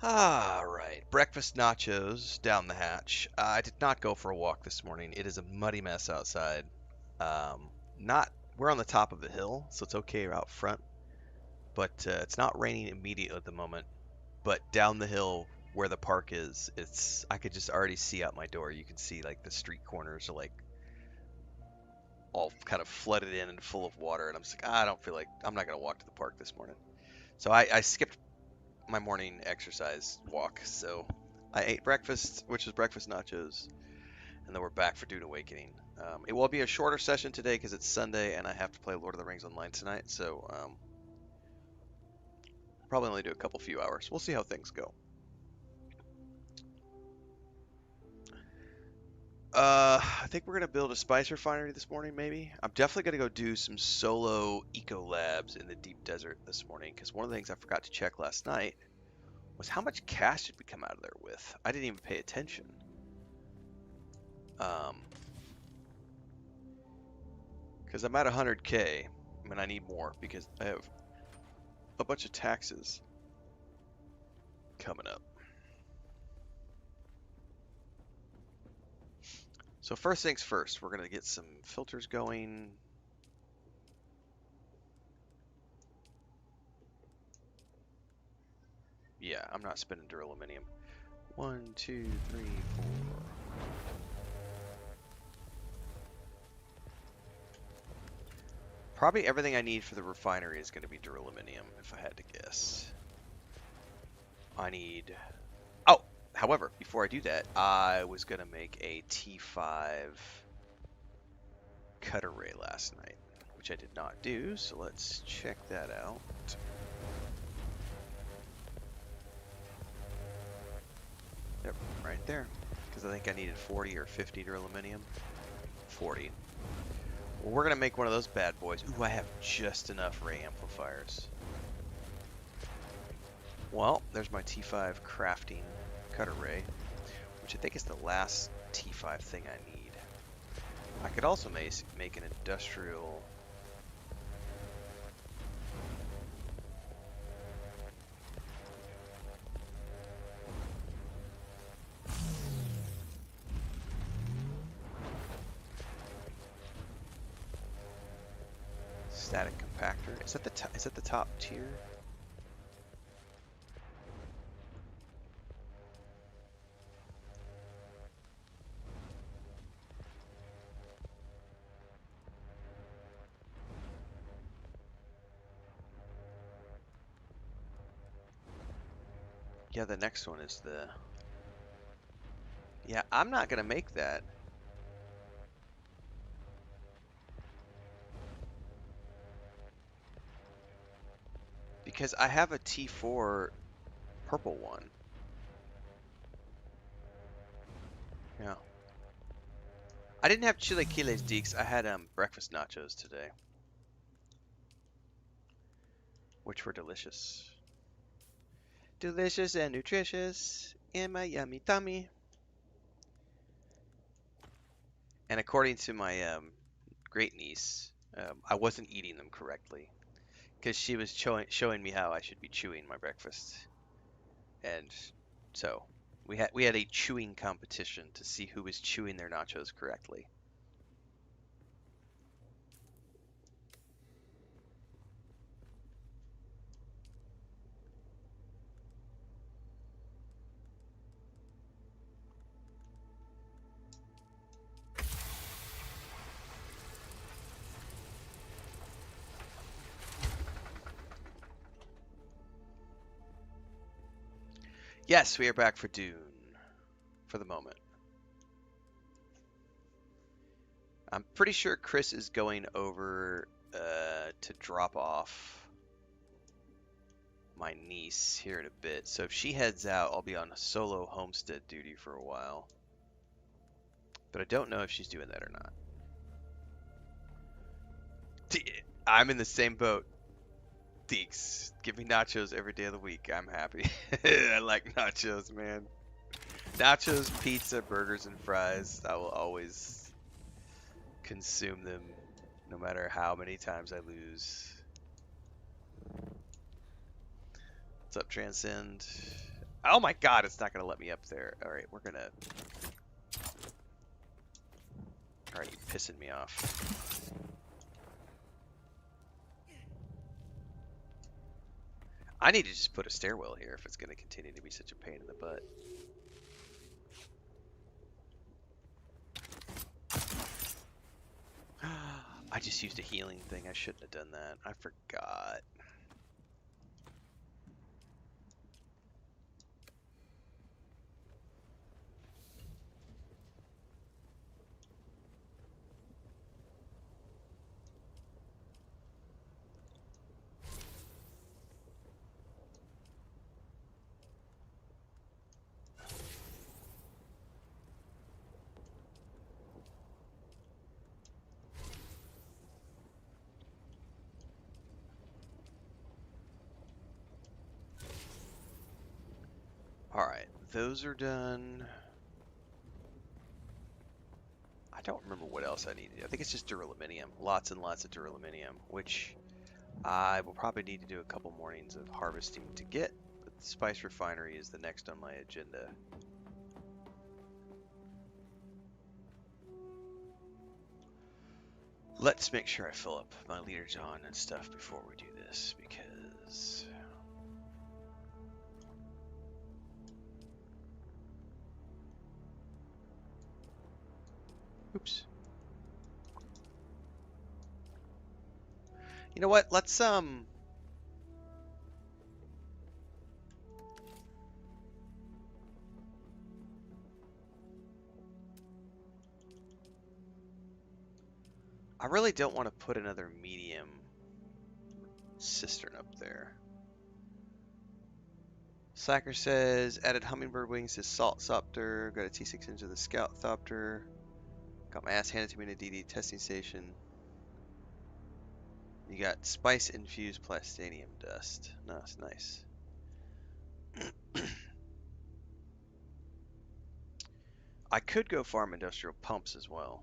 Alright, breakfast nachos down the hatch. I did not go for a walk this morning. It is a muddy mess outside. Not We're on the top of the hill, so it's okay out front, but it's not raining immediately at the moment. But down the hill where the park is, I could just already see out my door. You can see like the street corners are like all kind of flooded in and full of water, and I'm just like, I don't feel like I'm not gonna walk to the park this morning. So I skipped my morning exercise walk. So I ate breakfast, which is breakfast nachos, and then we're back for Dune Awakening. It will be a shorter session today because it's Sunday and I have to play Lord of the Rings online tonight. So probably only do a few hours. We'll see how things go. I think we're gonna build a spice refinery this morning. Maybe I'm definitely gonna go do some solo eco labs in the deep desert this morning because one of the things I forgot to check last night was how much cash did we come out of there with. I didn't even pay attention. Because I'm at 100K. I mean, I need more because I have a bunch of taxes coming up. So first things first, we're going to get some filters going. Yeah, I'm not spending duraluminum. 1, 2, 3, 4. Probably everything I need for the refinery is going to be duraluminum, if I had to guess. I need... Oh, however, before I do that, I was going to make a T5 cut array last night, which I did not do, so let's check that out. Yep, right there, because I think I needed 40 or 50 duraluminum. 40. Well, we're gonna make one of those bad boys. Ooh, I have just enough ray amplifiers. Well, there's my T5 crafting cut array, which I think is the last T5 thing I need. I could also make an industrial... static compactor. Is that the top tier? Yeah, the next one is the... Yeah, I'm not gonna make that. Because I have a T4 purple one. Yeah. I didn't have chilaquiles, Deeks. I had breakfast nachos today, which were delicious. Delicious and nutritious in my yummy tummy. And according to my great niece, I wasn't eating them correctly because she was showing me how I should be chewing my breakfast. And so we had a chewing competition to see who was chewing their nachos correctly. Yes, we are back for Dune for the moment. I'm pretty sure Chris is going over to drop off my niece here in a bit. So if she heads out, I'll be on solo homestead duty for a while. But I don't know if she's doing that or not. I'm in the same boat. Deeks, give me nachos every day of the week. I'm happy. I like nachos, man. Nachos, pizza, burgers, and fries. I will always consume them no matter how many times I lose. What's up, Transcend? Oh my god, it's not gonna let me up there. Alright, we're gonna... Alright, you're pissing me off. I need to just put a stairwell here if it's gonna continue to be such a pain in the butt. I just used a healing thing. I shouldn't have done that. I forgot. Alright, those are done. I don't remember what else I needed. I think it's just duraluminum. Lots and lots of duraluminum, which I will probably need to do a couple mornings of harvesting to get. But the spice refinery is the next on my agenda. Let's make sure I fill up my leader John and stuff before we do this, because... Oops. You know what? Let's I really don't want to put another medium cistern up there. Slacker says, added hummingbird wings to Salt Thopter, got a T6 into the Scout Thopter, got my ass handed to me in a DD testing station. You got spice infused plastanium dust. Nice, nice. I could go farm industrial pumps as well.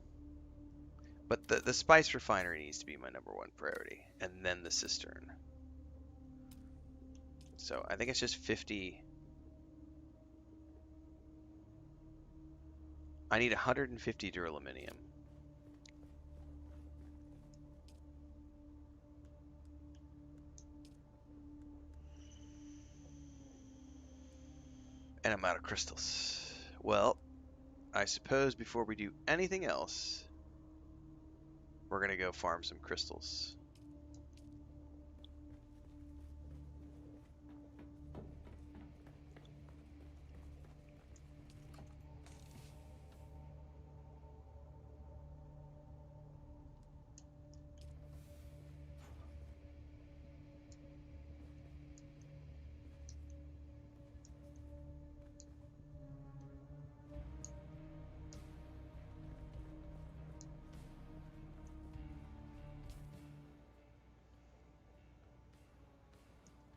But the spice refinery needs to be my #1 priority, and then the cistern. So I think it's just 50. I need 150 duraluminum. And I'm out of crystals. Well, I suppose before we do anything else, we're going to go farm some crystals.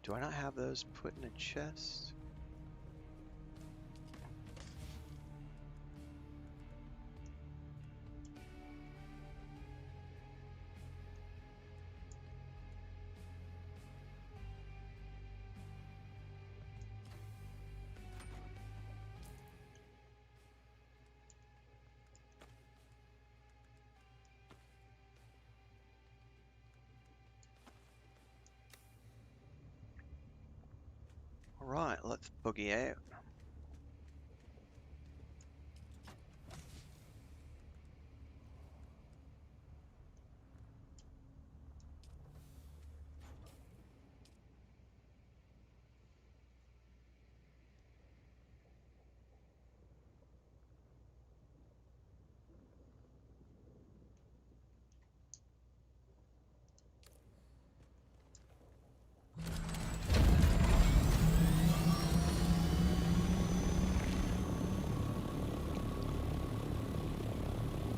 Do I not have those put in a chest? Alright, let's boogie out.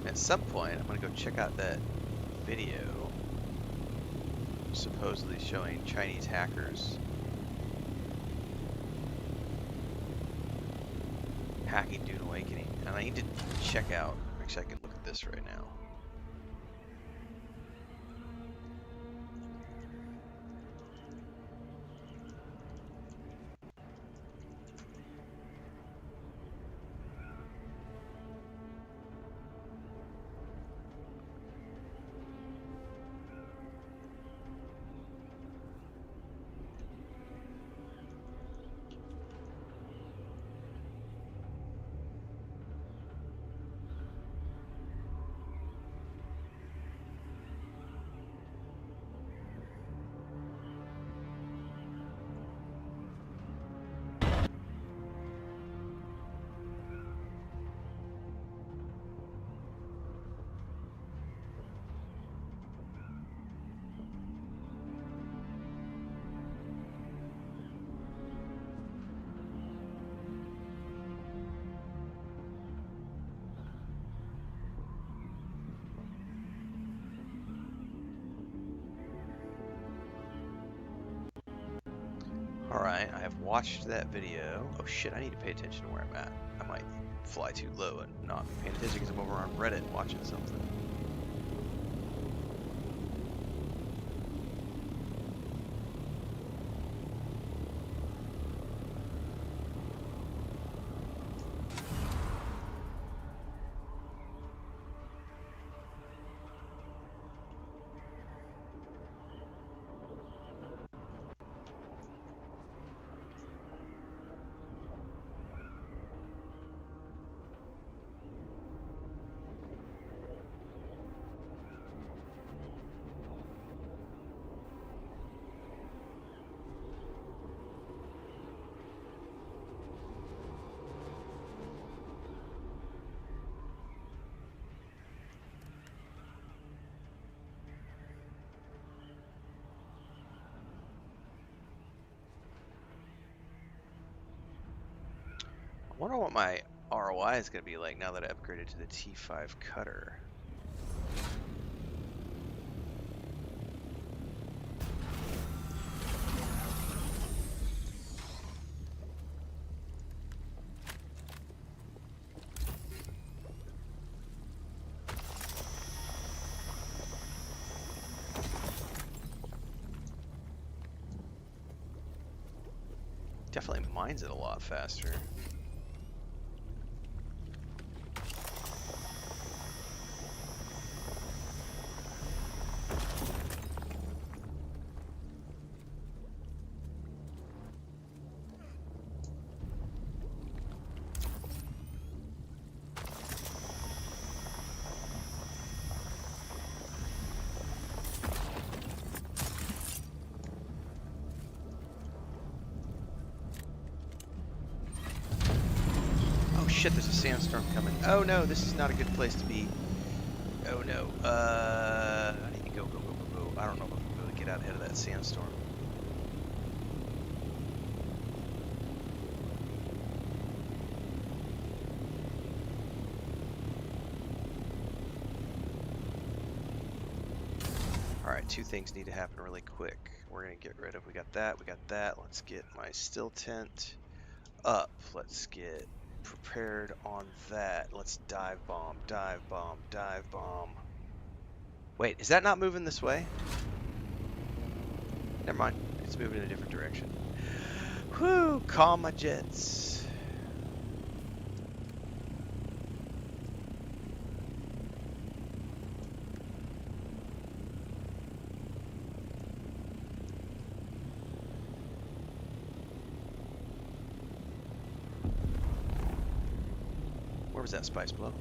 At some point, I'm going to go check out that video supposedly showing Chinese hackers hacking Dune Awakening. And I need to check out, actually I can look at this right now. watched that video. Oh shit, I need to pay attention to where I'm at. I might fly too low and not be paying attention because I'm over on Reddit watching something. I wonder what my ROI is going to be like now that I upgraded to the T5 cutter. Definitely mines it a lot faster. Shit, there's a sandstorm coming. Oh no, this is not a good place to be. Oh no. I need to go. I don't know if I'm gonna be able to get out ahead of that sandstorm. Alright, two things need to happen really quick. We're gonna get rid of, we got that. Let's get my still tent up. Let's get prepared on that. Let's dive bomb. Wait, is that not moving this way? Never mind. It's moving in a different direction. Whew, calm my jets. Where was that spice blow?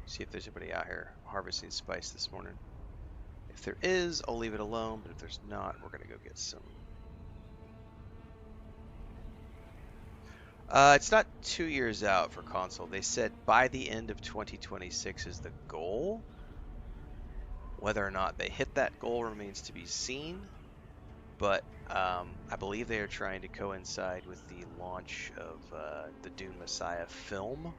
See if there's anybody out here harvesting spice this morning. If there is, I'll leave it alone, but if there's not, we're gonna go get some. It's not 2 years out for console. They said by the end of 2026 is the goal. Whether or not they hit that goal remains to be seen, but I believe they are trying to coincide with the launch of the Dune Messiah film.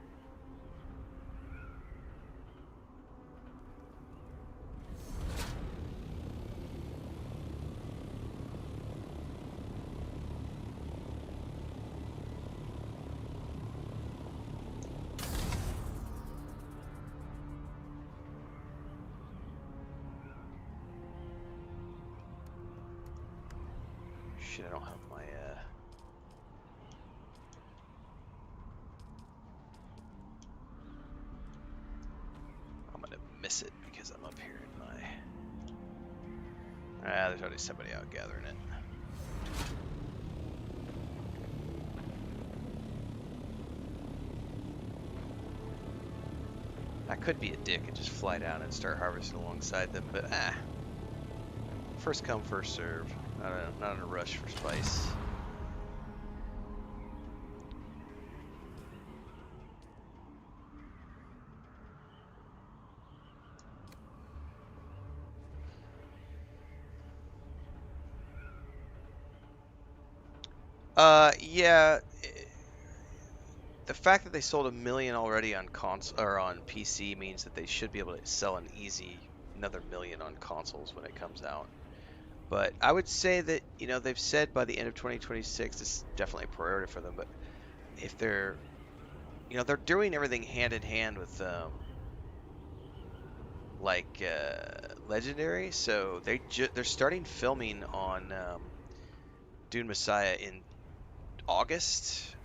Shit, I don't have my I'm gonna miss it because I'm up here in my there's already somebody out gathering it. I could be a dick and just fly down and start harvesting alongside them, but first come, first serve. Not in a rush for spice. Yeah. The fact that they sold 1 million already on console or on PC means that they should be able to sell an easy another 1 million on consoles when it comes out. But I would say that, they've said by the end of 2026, this is definitely a priority for them. But if they're doing everything hand in hand with Legendary, so they're starting filming on Dune Messiah in August.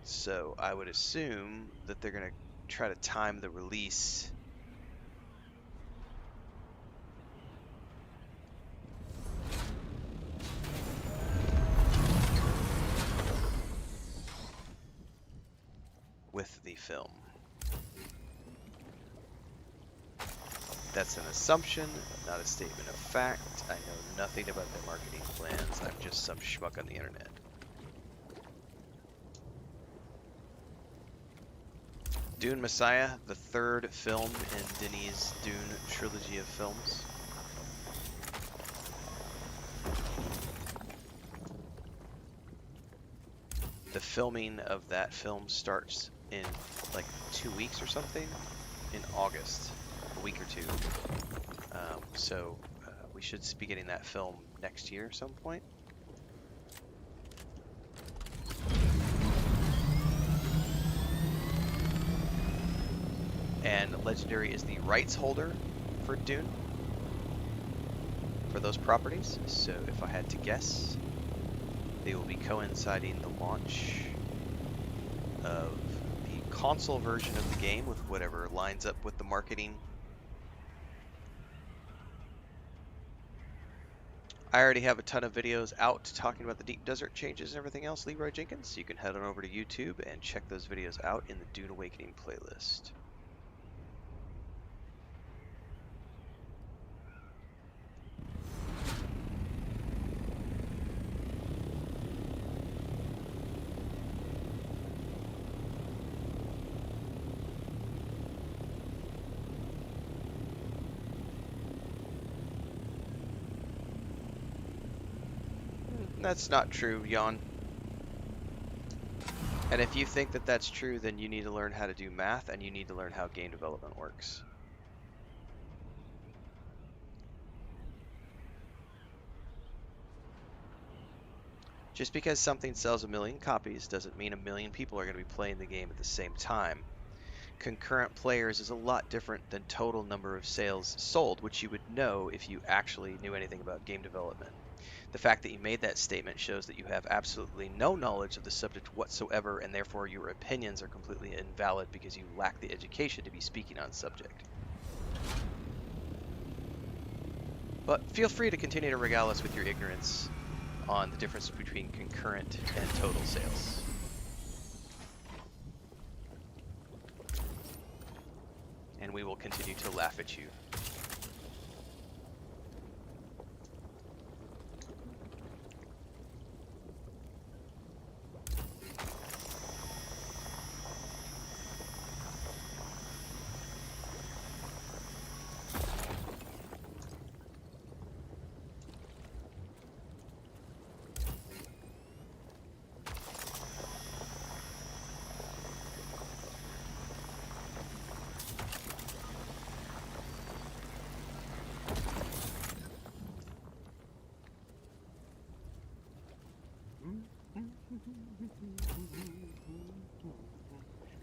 So I would assume that they're gonna try to time the release with the film. That's an assumption, not a statement of fact. I know nothing about their marketing plans. I'm just some schmuck on the internet. Dune Messiah, the third film in Denis' Dune trilogy of films. The filming of that film starts in like 2 weeks or something in August, a week or two. So we should be getting that film next year at some point. And Legendary is the rights holder for Dune, for those properties. So if I had to guess, they will be coinciding the launch of the console version of the game with whatever lines up with the marketing. I already have a ton of videos out talking about the Deep Desert changes and everything else, Leroy Jenkins. So you can head on over to YouTube and check those videos out in the Dune Awakening playlist. That's not true, Jan. And if you think that that's true, then you need to learn how to do math and you need to learn how game development works. Just because something sells 1 million copies doesn't mean 1 million people are going to be playing the game at the same time. Concurrent players is a lot different than total number of sales sold, which you would know if you actually knew anything about game development. The fact that you made that statement shows that you have absolutely no knowledge of the subject whatsoever, and therefore your opinions are completely invalid because you lack the education to be speaking on subject. But feel free to continue to regale us with your ignorance on the difference between concurrent and total sales. And we will continue to laugh at you.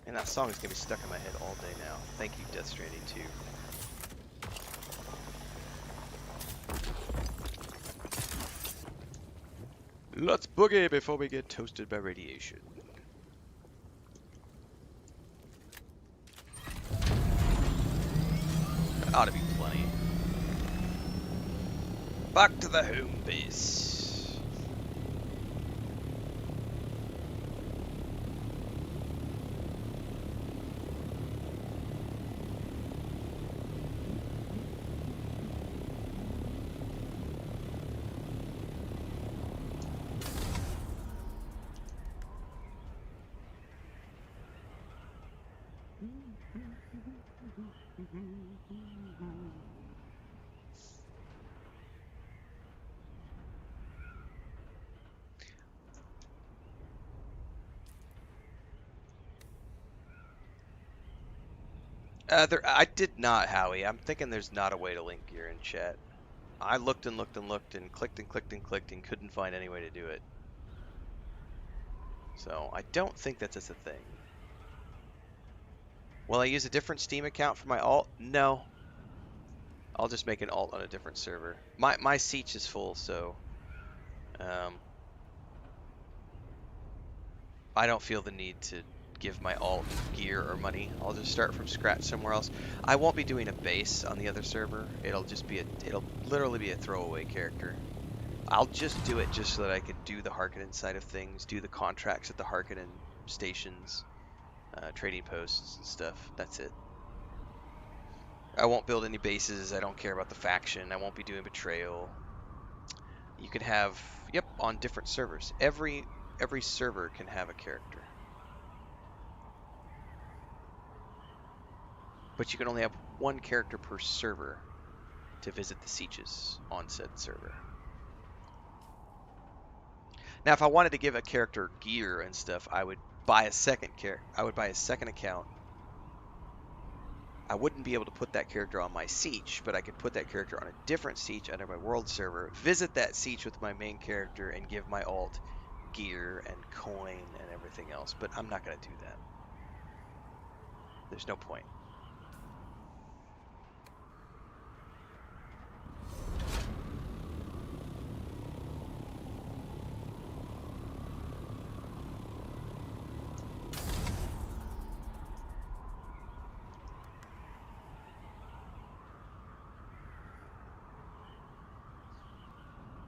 And that song is going to be stuck in my head all day now. Thank you, Death Stranding 2. Let's boogie before we get toasted by radiation. That ought to be plenty. Back to the home base. I did not, Howie. I'm thinking there's not a way to link gear in chat. I looked and looked and looked and clicked and clicked and clicked and couldn't find any way to do it. So I don't think that's just a thing. Will I use a different Steam account for my alt? No. I'll just make an alt on a different server. My Siege is full, so I don't feel the need to give my alt gear or money. I'll just start from scratch somewhere else. I won't be doing a base on the other server. It'll literally be a throwaway character. I'll just do it just so that I can do the Harkonnen side of things, do the contracts at the Harkonnen stations, trading posts and stuff. That's it. I won't build any bases. I don't care about the faction. I won't be doing betrayal. You can have, yep, on different servers. Every server can have a character. But you can only have one character per server to visit the sieges on said server. Now, if I wanted to give a character gear and stuff, I would buy a second account. I wouldn't be able to put that character on my siege, but I could put that character on a different siege under my world server, visit that siege with my main character, and give my alt gear and coin and everything else. But I'm not going to do that. There's no point.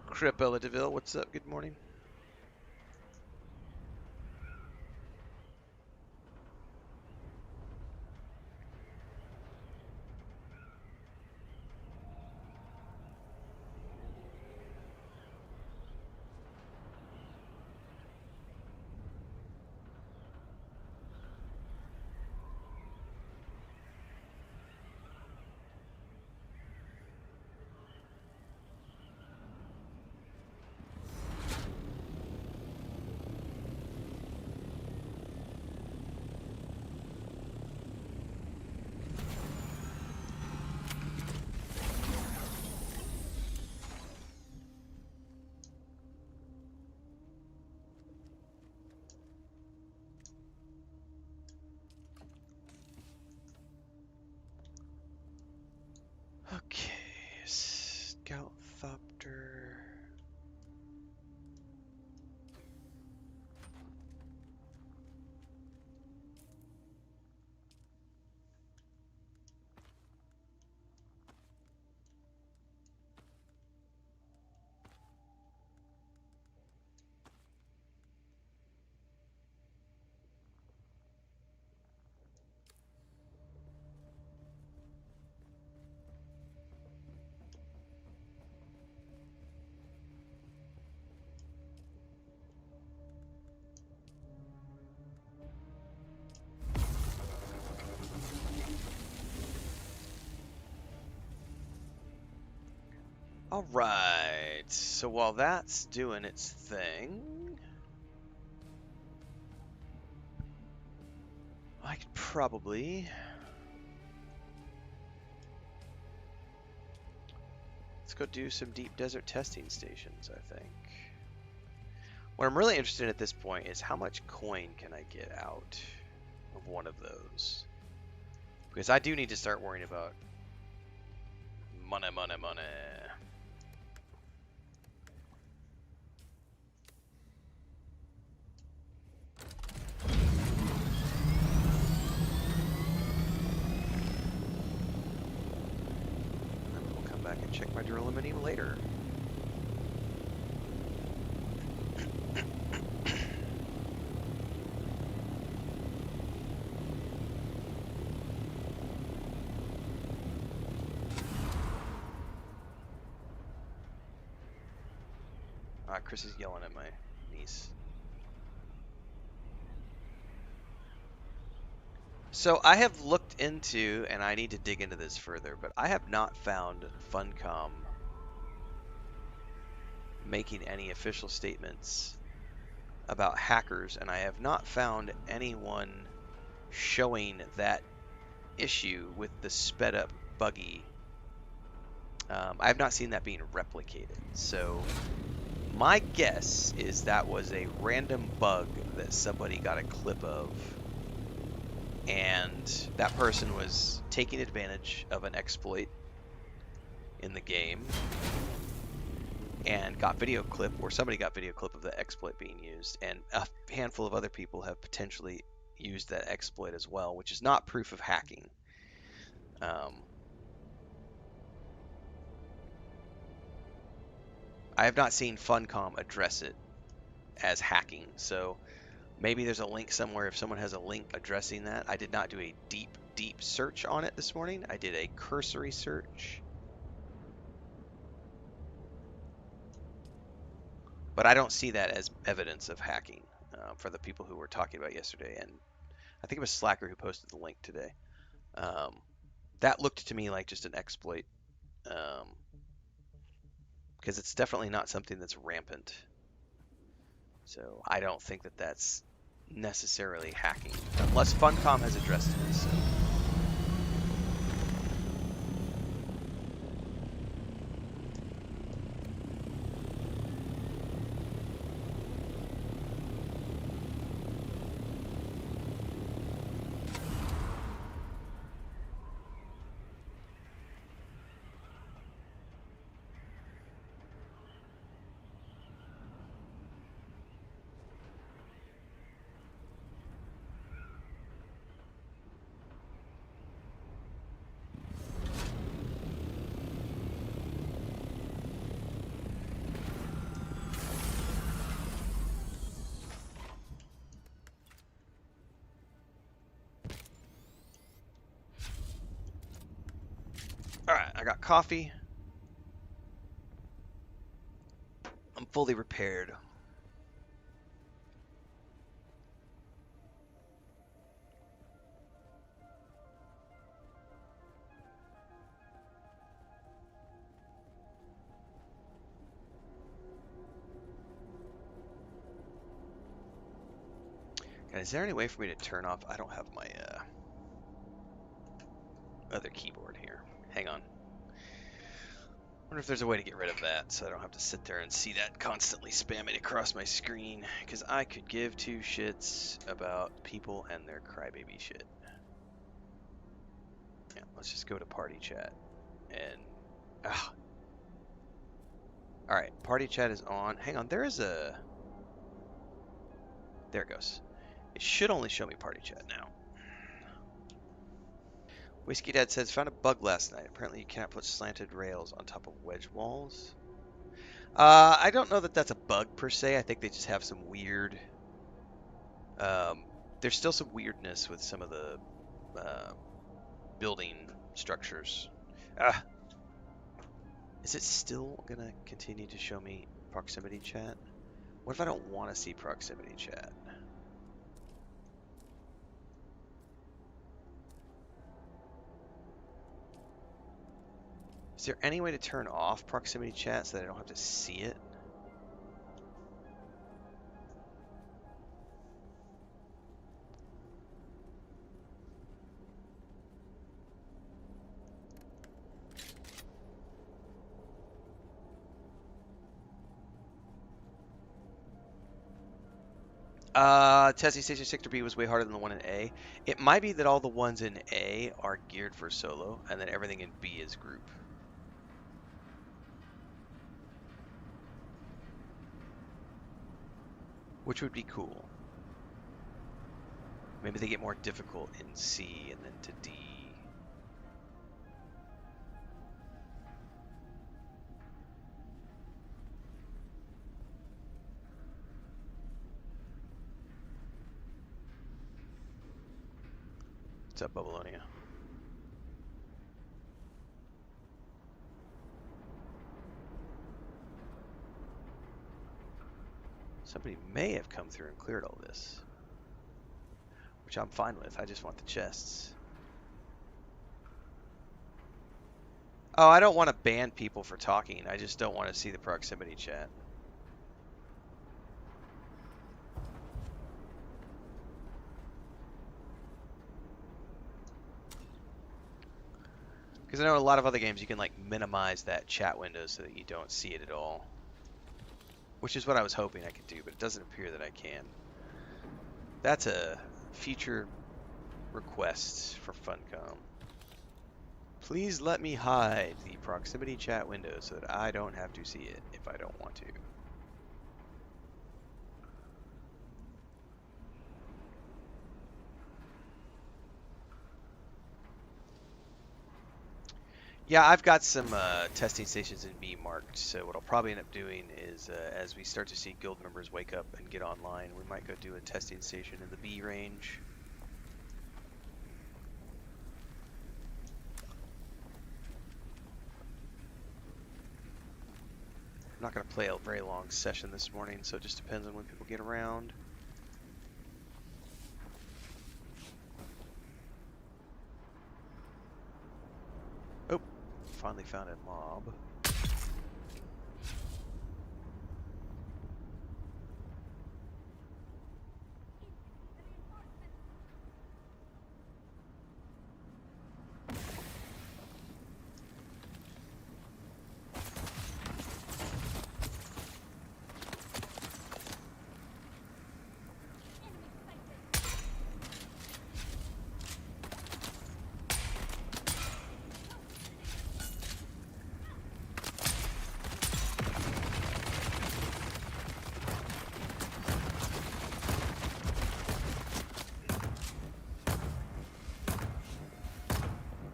Cripella DeVille, what's up? Good morning. Okay, Scout Thopter. All right, so while that's doing its thing, I could probably... Let's go do some deep desert testing stations, I think. What I'm really interested in at this point is how much coin can I get out of one of those? Because I do need to start worrying about money, money, money. And we'll come back and check my duraluminum later. Chris is yelling at my niece. So I have looked into, and I need to dig into this further, but I have not found Funcom making any official statements about hackers, and I have not found anyone showing that issue with the sped up buggy. I have not seen that being replicated. So my guess is that was a random bug that somebody got a clip of, and that person was taking advantage of an exploit in the game and got video clip, or somebody got video clip of the exploit being used, and a handful of other people have potentially used that exploit as well, which is not proof of hacking. I have not seen Funcom address it as hacking, so maybe there's a link somewhere if someone has a link addressing that. I did not do a deep search on it this morning. I did a cursory search. But I don't see that as evidence of hacking for the people who were talking about yesterday. And I think it was Slacker who posted the link today. That looked to me like just an exploit, because it's definitely not something that's rampant. So I don't think that that's necessarily hacking, unless Funcom has addressed it. So. Alright, I got coffee. I'm fully repaired. God, is there any way for me to turn off? I don't have my other keyboard here. Hang on. Wonder if there's a way to get rid of that so I don't have to sit there and see that constantly spamming across my screen, because I could give two shits about people and their crybaby shit. Yeah, let's just go to party chat and all right, party chat is on. Hang on, there it goes. It should only show me party chat now. Whiskey Dad says, found a bug last night. Apparently you cannot put slanted rails on top of wedge walls. I don't know that that's a bug per se. I think they just have some weird... there's still some weirdness with some of the building structures. Is it still going to continue to show me proximity chat? What if I don't want to see proximity chat? Is there any way to turn off proximity chat so that I don't have to see it? Tessie Station Sector B was way harder than the one in A. It might be that all the ones in A are geared for solo, and then everything in B is group. Which would be cool. Maybe they get more difficult in C and then to D. What's up, Babylonia? Somebody may have come through and cleared all this, which I'm fine with. I just want the chests. Oh, I don't want to ban people for talking. I just don't want to see the proximity chat. Because I know a lot of other games you can like minimize that chat window so that you don't see it at all. Which is what I was hoping I could do, but it doesn't appear that I can. That's a future request for Funcom. Please let me hide the proximity chat window so that I don't have to see it if I don't want to. Yeah, I've got some testing stations in B marked, so what I'll probably end up doing is as we start to see guild members wake up and get online, we might go do a testing station in the B range. I'm not going to play a very long session this morning, so it just depends on when people get around. Oh, finally found a mob.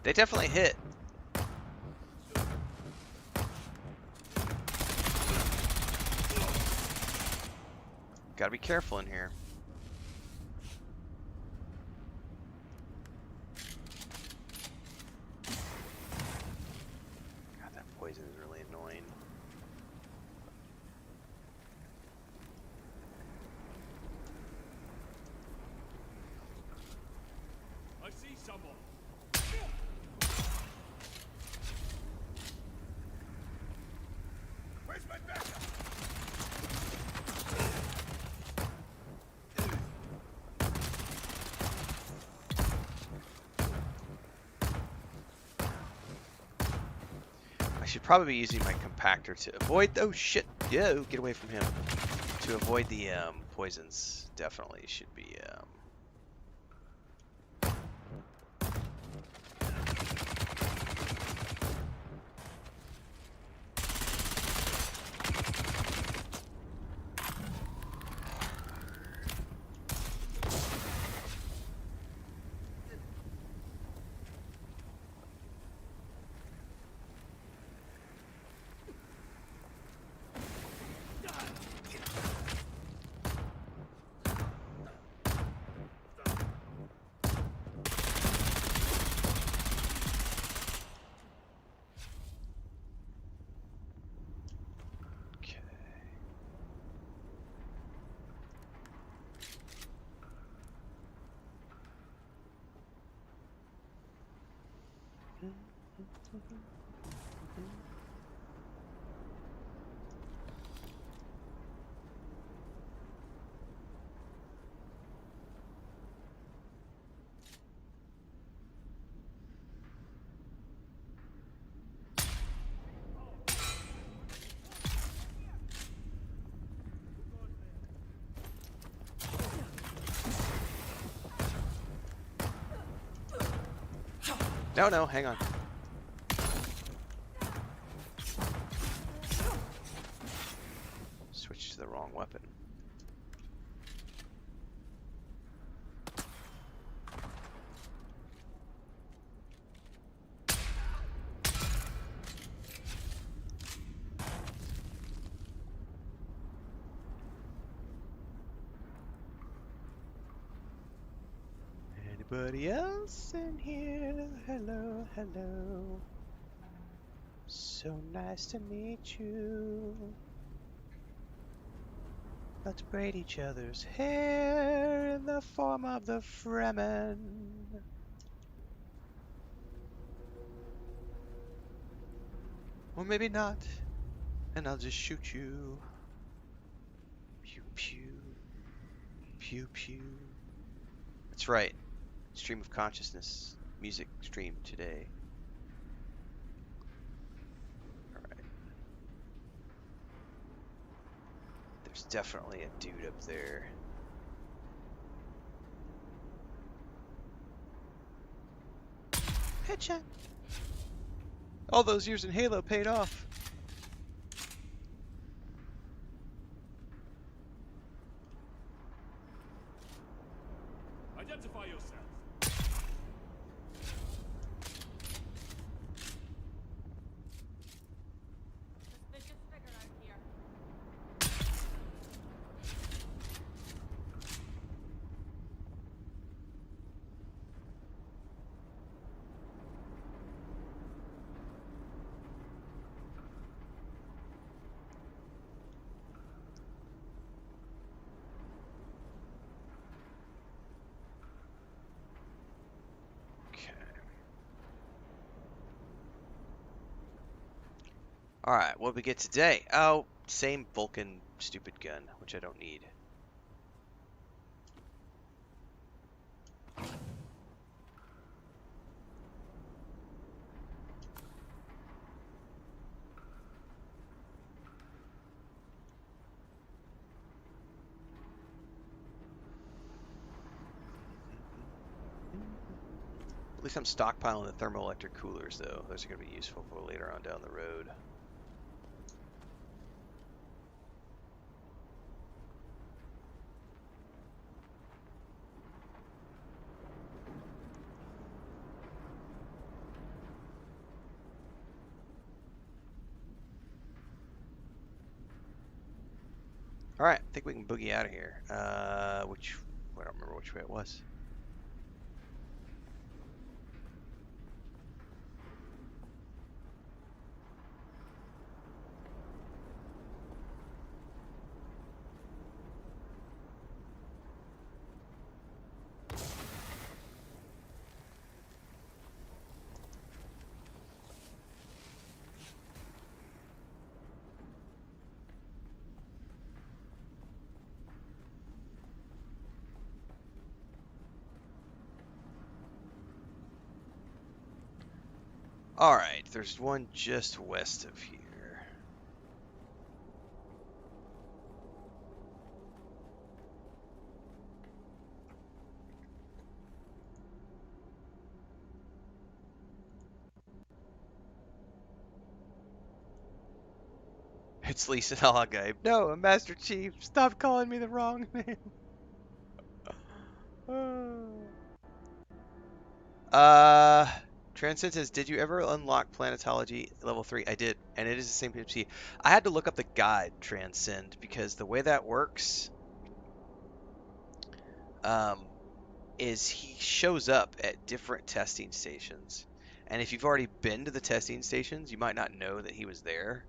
They definitely hit. Gotta be careful in here. God, that poison is really annoying. I see someone. Where's my backup? I should probably be using my compactor to avoid. Oh shit! Yo, get away from him. To avoid the poisons, definitely should be. No, hang on. Switch to the wrong weapon. Anybody else in here? Hello, hello. So nice to meet you. Let's braid each other's hair in the form of the Fremen. Or maybe not, and I'll just shoot you. Pew pew. Pew pew. That's right. Stream of consciousness. Music stream today. There's definitely a dude up there. Headshot. All those years in Halo paid off. Identify yourself. Suspicious figure out here. Okay. Alright, what we get today? Oh, same Vulcan stupid gun, which I don't need. At least I'm stockpiling the thermoelectric coolers, though. Those are going to be useful for later on down the road. Alright, I think we can boogie out of here. I don't remember which way it was. Alright, there's one just west of here. It's Lisa Hologabe. No, Master Chief, stop calling me the wrong name. uh, Transcendence, did you ever unlock Planetology level 3? I did, and it is the same PhD. I had to look up the guide, Transcend, because the way that works um, is he shows up at different testing stations. And if you've already been to the testing stations, you might not know that he was there.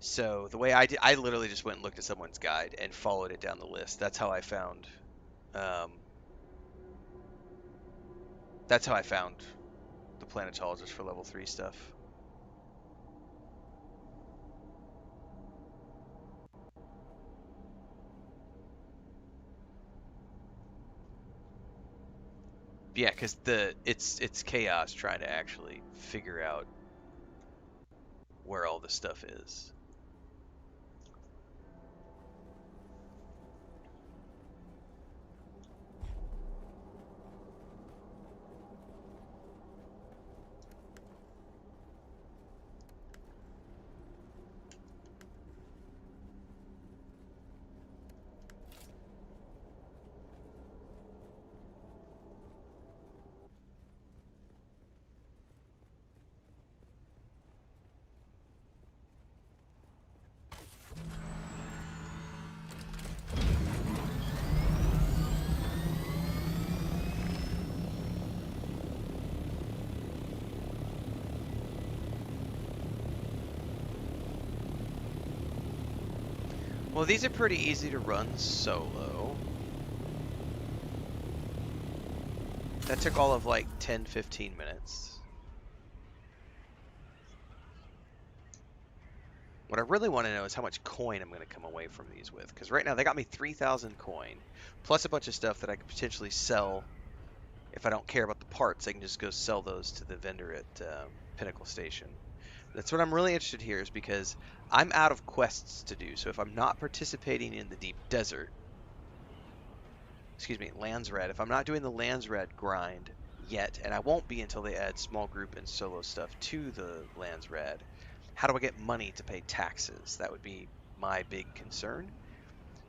So the way I did, I literally just went and looked at someone's guide and followed it down the list. Um, that's how I found the planetologist for level 3 stuff. Yeah, because it's chaos trying to actually figure out where all this stuff is. Well, these are pretty easy to run solo. That took all of like 10-15 minutes. What I really want to know is how much coin I'm going to come away from these with. Because right now they got me 3,000 coin, plus a bunch of stuff that I could potentially sell. If I don't care about the parts, I can just go sell those to the vendor at Pinnacle Station. That's what I'm really interested here is because I'm out of quests to do. So if I'm not participating in the deep desert, excuse me, Lands Red, if I'm not doing the Lands Red grind yet, and I won't be until they add small group and solo stuff to the Lands Red, how do I get money to pay taxes? That would be my big concern.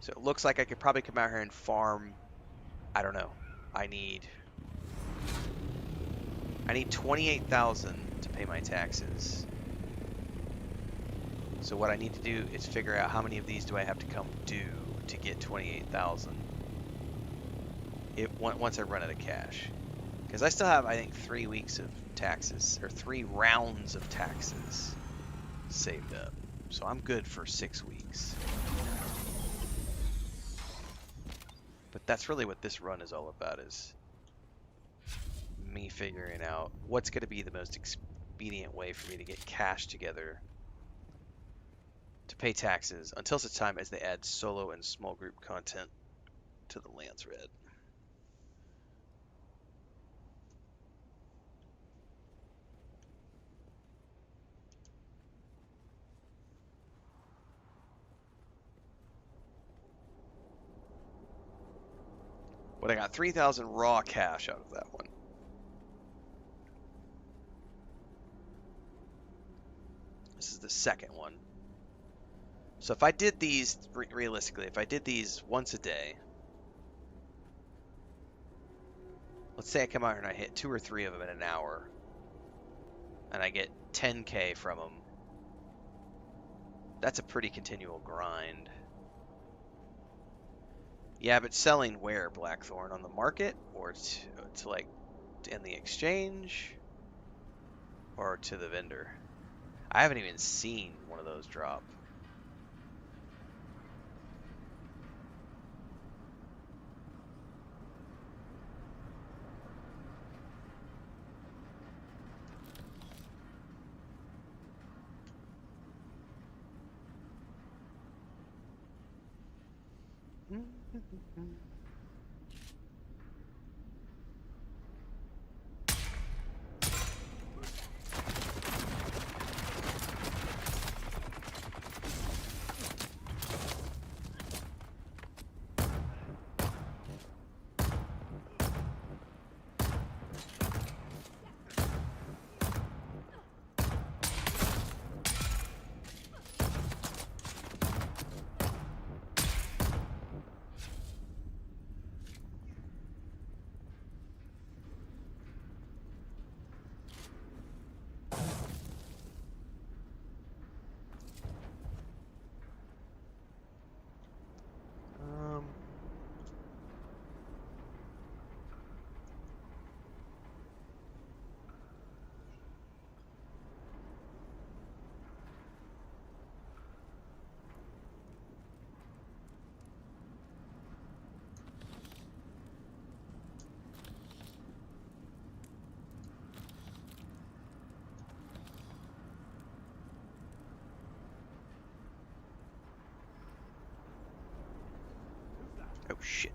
So it looks like I could probably come out here and farm. I don't know. I need 28,000 to pay my taxes. So what I need to do is figure out how many of these do I have to come due to get 28,000 once I run out of cash. Because I still have, I think, 3 weeks of taxes, or 3 rounds of taxes saved up. So I'm good for 6 weeks. But that's really what this run is all about, is me figuring out what's going to be the most expedient way for me to get cash together to pay taxes until such time as they add solo and small group content to the Lands Red. But I got 3,000 raw cash out of that one. This is the second one. So if I did these, realistically, if I did these once a day, let's say I come out here and I hit 2 or 3 of them in an hour, and I get 10K from them, that's a pretty continual grind. Yeah, but selling where, Blackthorn? On the market? Or to like, in the exchange? Or to the vendor? I haven't even seen one of those drop. Oh shit.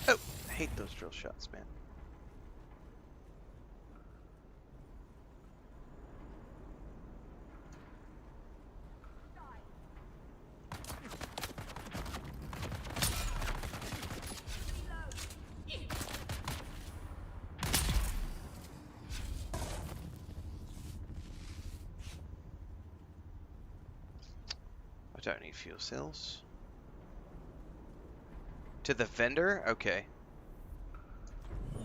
Oh, I hate those drill shots, man. I don't need fuel cells. To the vendor? Okay.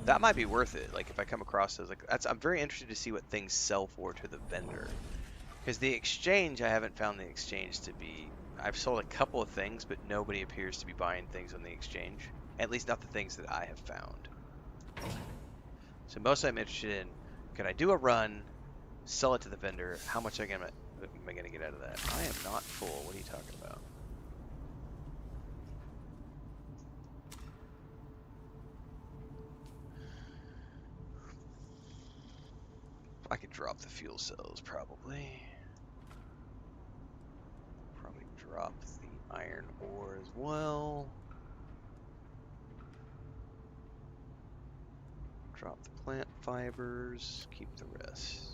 That might be worth it. Like if I come across those, like I'm very interested to see what things sell for to the vendor. Because the exchange, I haven't found the exchange to be. I've sold a couple of things, but nobody appears to be buying things on the exchange. At least not the things that I have found. So mostly I'm interested in, can I do a run, sell it to the vendor? How much am I gonna get out of that? I am not full. What are you talking about? I could drop the fuel cells probably. Probably drop the iron ore as well. Drop the plant fibers, keep the rest.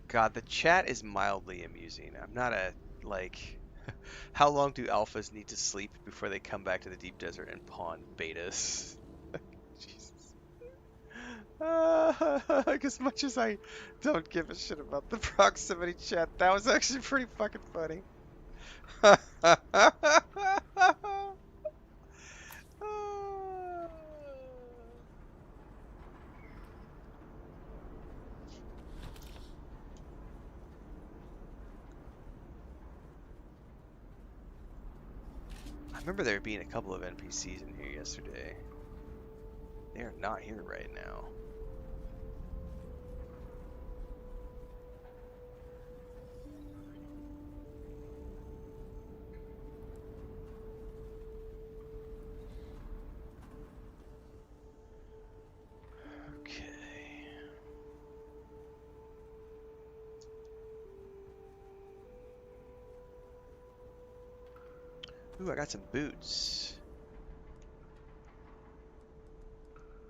God, the chat is mildly amusing. I'm not a, like, how long do alphas need to sleep before they come back to the deep desert and pawn betas? Jesus. Like, as much as I don't give a shit about the proximity chat, that was actually pretty fucking funny. I remember there being a couple of NPCs in here yesterday. They are not here right now. Okay. Ooh, I got some boots.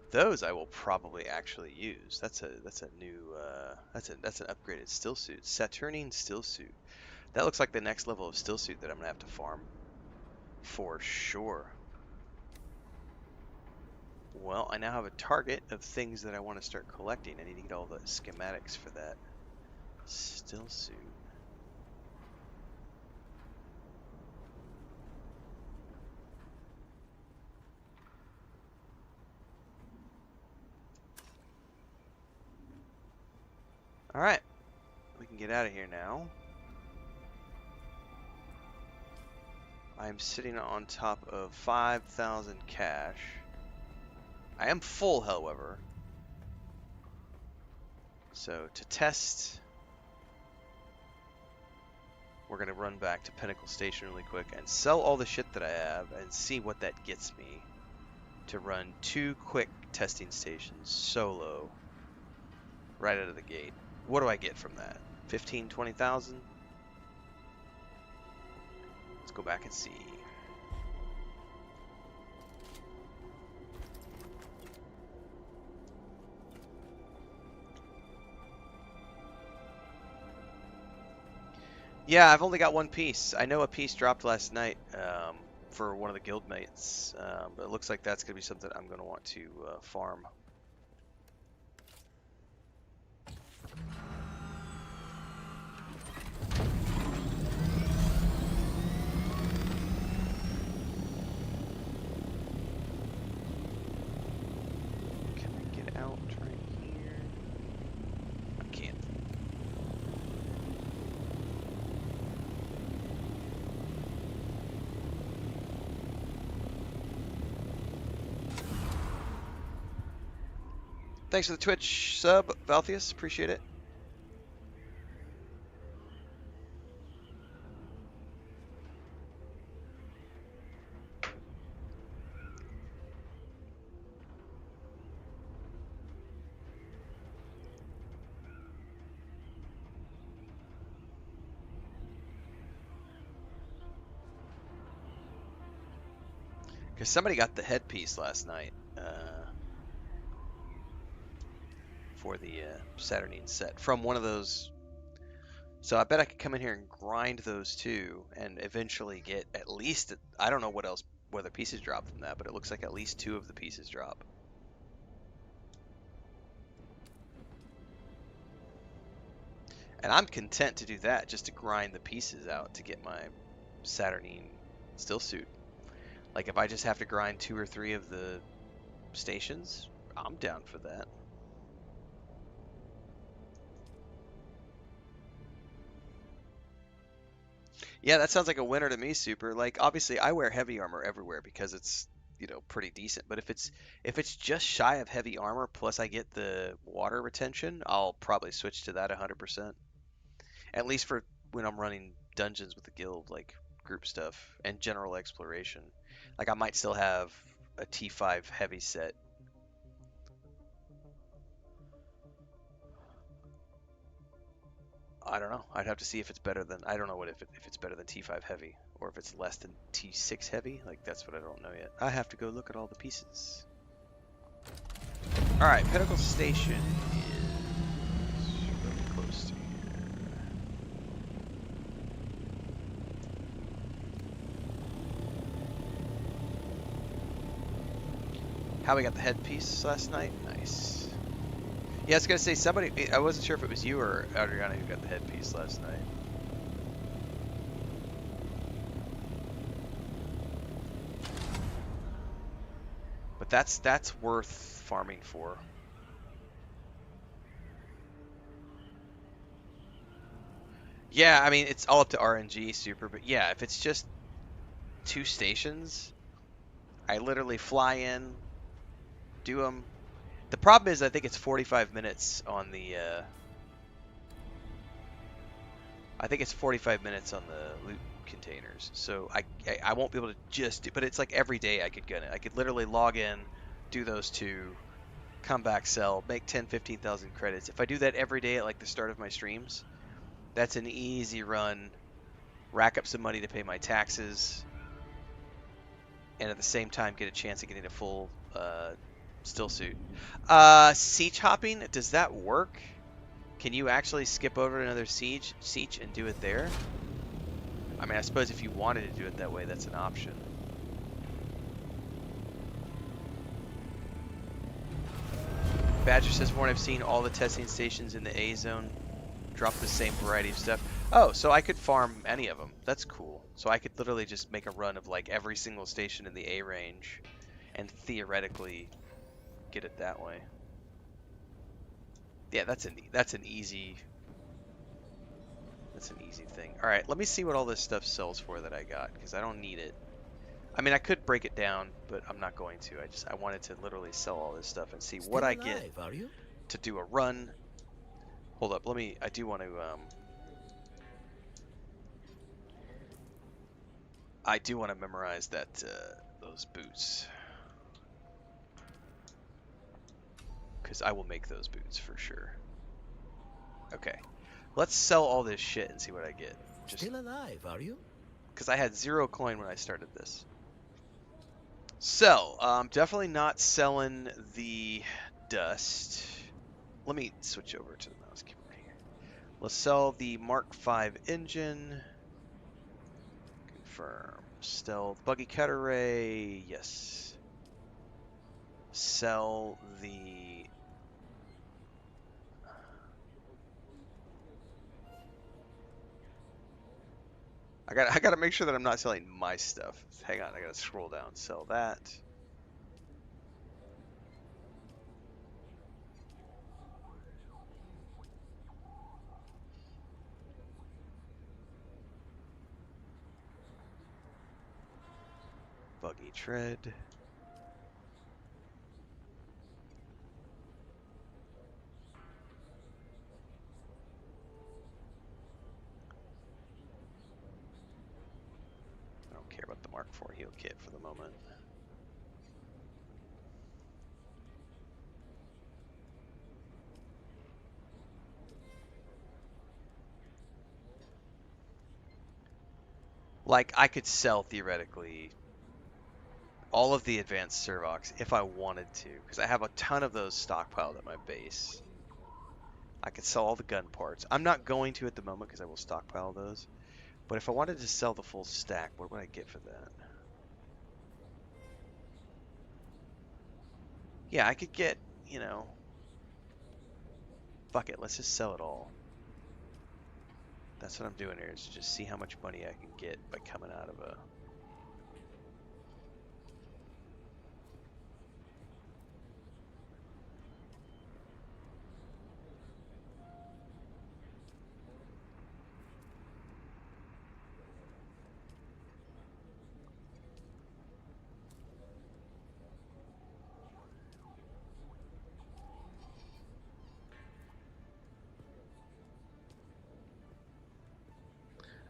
Those I will probably actually use. That's a new that's an upgraded still suit. Saturnine still suit. That looks like the next level of still suit that I'm gonna have to farm. For sure. Well, I now have a target of things that I want to start collecting. I need to get all the schematics for that. Still suit. Alright. We can get out of here now. I'm sitting on top of 5,000 cash. I am full, however. So, to test, we're going to run back to Pinnacle Station really quick and sell all the shit that I have and see what that gets me to run 2 quick testing stations solo right out of the gate. What do I get from that? 15, 20,000? Let's go back and see. Yeah, I've only got one piece. I know a piece dropped last night for one of the guild mates, but it looks like that's going to be something I'm going to want to farm. Can I get out right here? I can't. Thanks for the Twitch sub, Valthius. Appreciate it. Because somebody got the headpiece last night for the Saturnine set from one of those. So I bet I could come in here and grind those two and eventually get at least, I don't know what else, whether pieces drop from that, but it looks like at least 2 of the pieces drop. And I'm content to do that just to grind the pieces out to get my Saturnine still suit. Like if I just have to grind 2 or 3 of the stations. I'm down for that. Yeah, that sounds like a winner to me, Super. Like, obviously, I wear heavy armor everywhere because it's, pretty decent. But if it's just shy of heavy armor plus I get the water retention, I'll probably switch to that 100%. At least for when I'm running dungeons with the guild, like group stuff and general exploration. Like, I might still have a T5 heavy set. I don't know. I'd have to see if it's better than. I don't know if it's better than T5 heavy or if it's less than T6 heavy. Like, that's what I don't know yet. I have to go look at all the pieces. All right, Pinnacle Station is really close to here. How we got the headpiece last night? Nice. Yeah, I was gonna say somebody. I wasn't sure if it was you or Adriana who got the headpiece last night. But that's worth farming for. Yeah, I mean it's all up to RNG, Super. But yeah, if it's just 2 stations, I literally fly in, do them. The problem is I think it's 45 minutes on the. I think it's 45 minutes on the loot containers, so I won't be able to just do. But it's like every day I could get it. I could literally log in, do those two, come back, sell, make 10, 15,000 credits. If I do that every day at like the start of my streams, that's an easy run. Rack up some money to pay my taxes, and at the same time get a chance of getting a full still suit. Siege hopping, does that work? Can you actually skip over to another siege and do it there? I mean, I suppose if you wanted to do it that way, that's an option. Badger says, "Warren, I've seen all the testing stations in the A zone drop the same variety of stuff." Oh, so I could farm any of them. That's cool. So I could literally just make a run of like every single station in the A range and theoretically get it that way. Yeah, that's an easy thing. All right, let me see what all this stuff sells for that I got because I don't need it. I mean, I could break it down, but I'm not going to. I wanted to literally sell all this stuff and see what Still I get alive, are you? to do a run. Hold up, I do want to memorize that those boots because I will make those boots for sure. Okay, let's sell all this shit and see what I get. Just Still alive, are you? because I had 0 coin when I started this. Sell. Definitely not selling the dust. Let me switch over to the mouse keyboard here. Let's sell the Mark V engine. Confirm. Stealth buggy cutter ray. Yes. Sell the. I gotta make sure that I'm not selling my stuff. Hang on, I gotta scroll down. Sell that. Buggy tread. I don't care about the Mark IV heel kit for the moment. Like, I could sell theoretically all of the advanced Servox if I wanted to, because I have a ton of those stockpiled at my base. I could sell all the gun parts. I'm not going to at the moment because I will stockpile those. But if I wanted to sell the full stack, what would I get for that? Yeah, I could get, fuck it, let's just sell it all. That's what I'm doing here, is just see how much money I can get by coming out of a...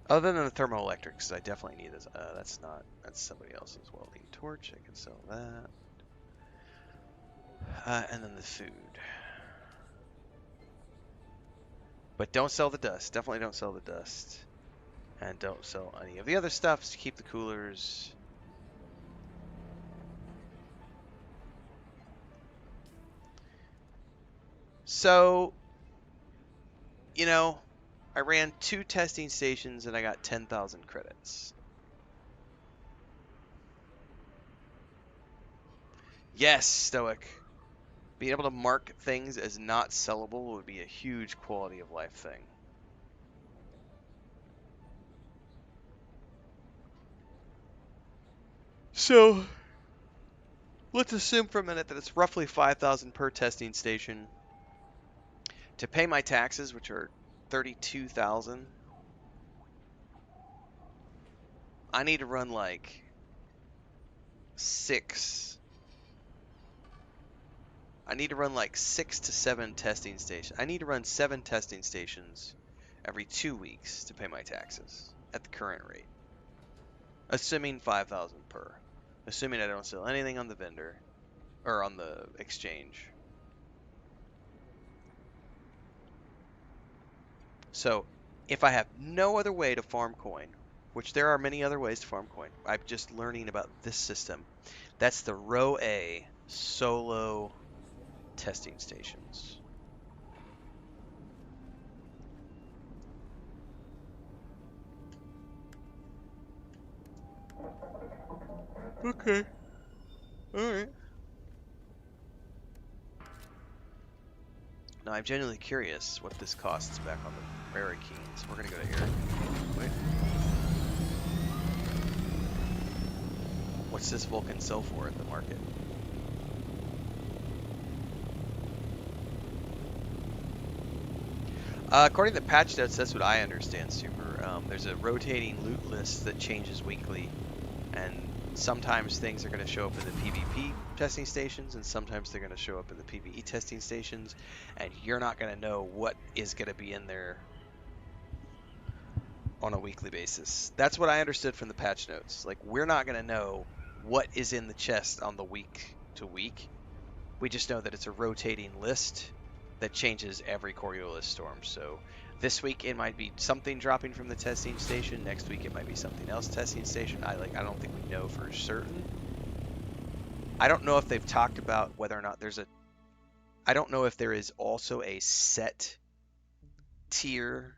Other than the thermoelectrics, I definitely need this. That's somebody else's welding torch. I can sell that. And then the food. But don't sell the dust. Definitely don't sell the dust. And don't sell any of the other stuff. So keep the coolers. So, I ran 2 testing stations and I got 10,000 credits. Yes, Stoic. Being able to mark things as not sellable would be a huge quality of life thing. So, let's assume for a minute that it's roughly 5,000 per testing station. To pay my taxes, which are 32,000, I need to run like 6. I need to run like 6 to 7 testing stations. I need to run 7 testing stations every 2 weeks to pay my taxes at the current rate. Assuming 5,000 per. Assuming I don't sell anything on the vendor or on the exchange. So, if I have no other way to farm coin, which there are many other ways to farm coin, I'm just learning about this system. That's the row A solo testing stations. Okay. Alright. Now I'm genuinely curious what this costs back on the Marikines. We're gonna go to Eric. Wait. What's this Vulcan sell for at the market? According to the patch notes, that's what I understand, Super. There's a rotating loot list that changes weekly, and sometimes things are going to show up in the PvP testing stations, and sometimes they're going to show up in the PvE testing stations, and you're not going to know what is going to be in there on a weekly basis. That's what I understood from the patch notes. Like, we're not going to know what is in the chest on the week to week. We just know that it's a rotating list that changes every Coriolis storm. So this week it might be something dropping from the testing station. Next week it might be something else testing station. I don't think we know for certain. I don't know if they've talked about whether or not I don't know if there is also a set tier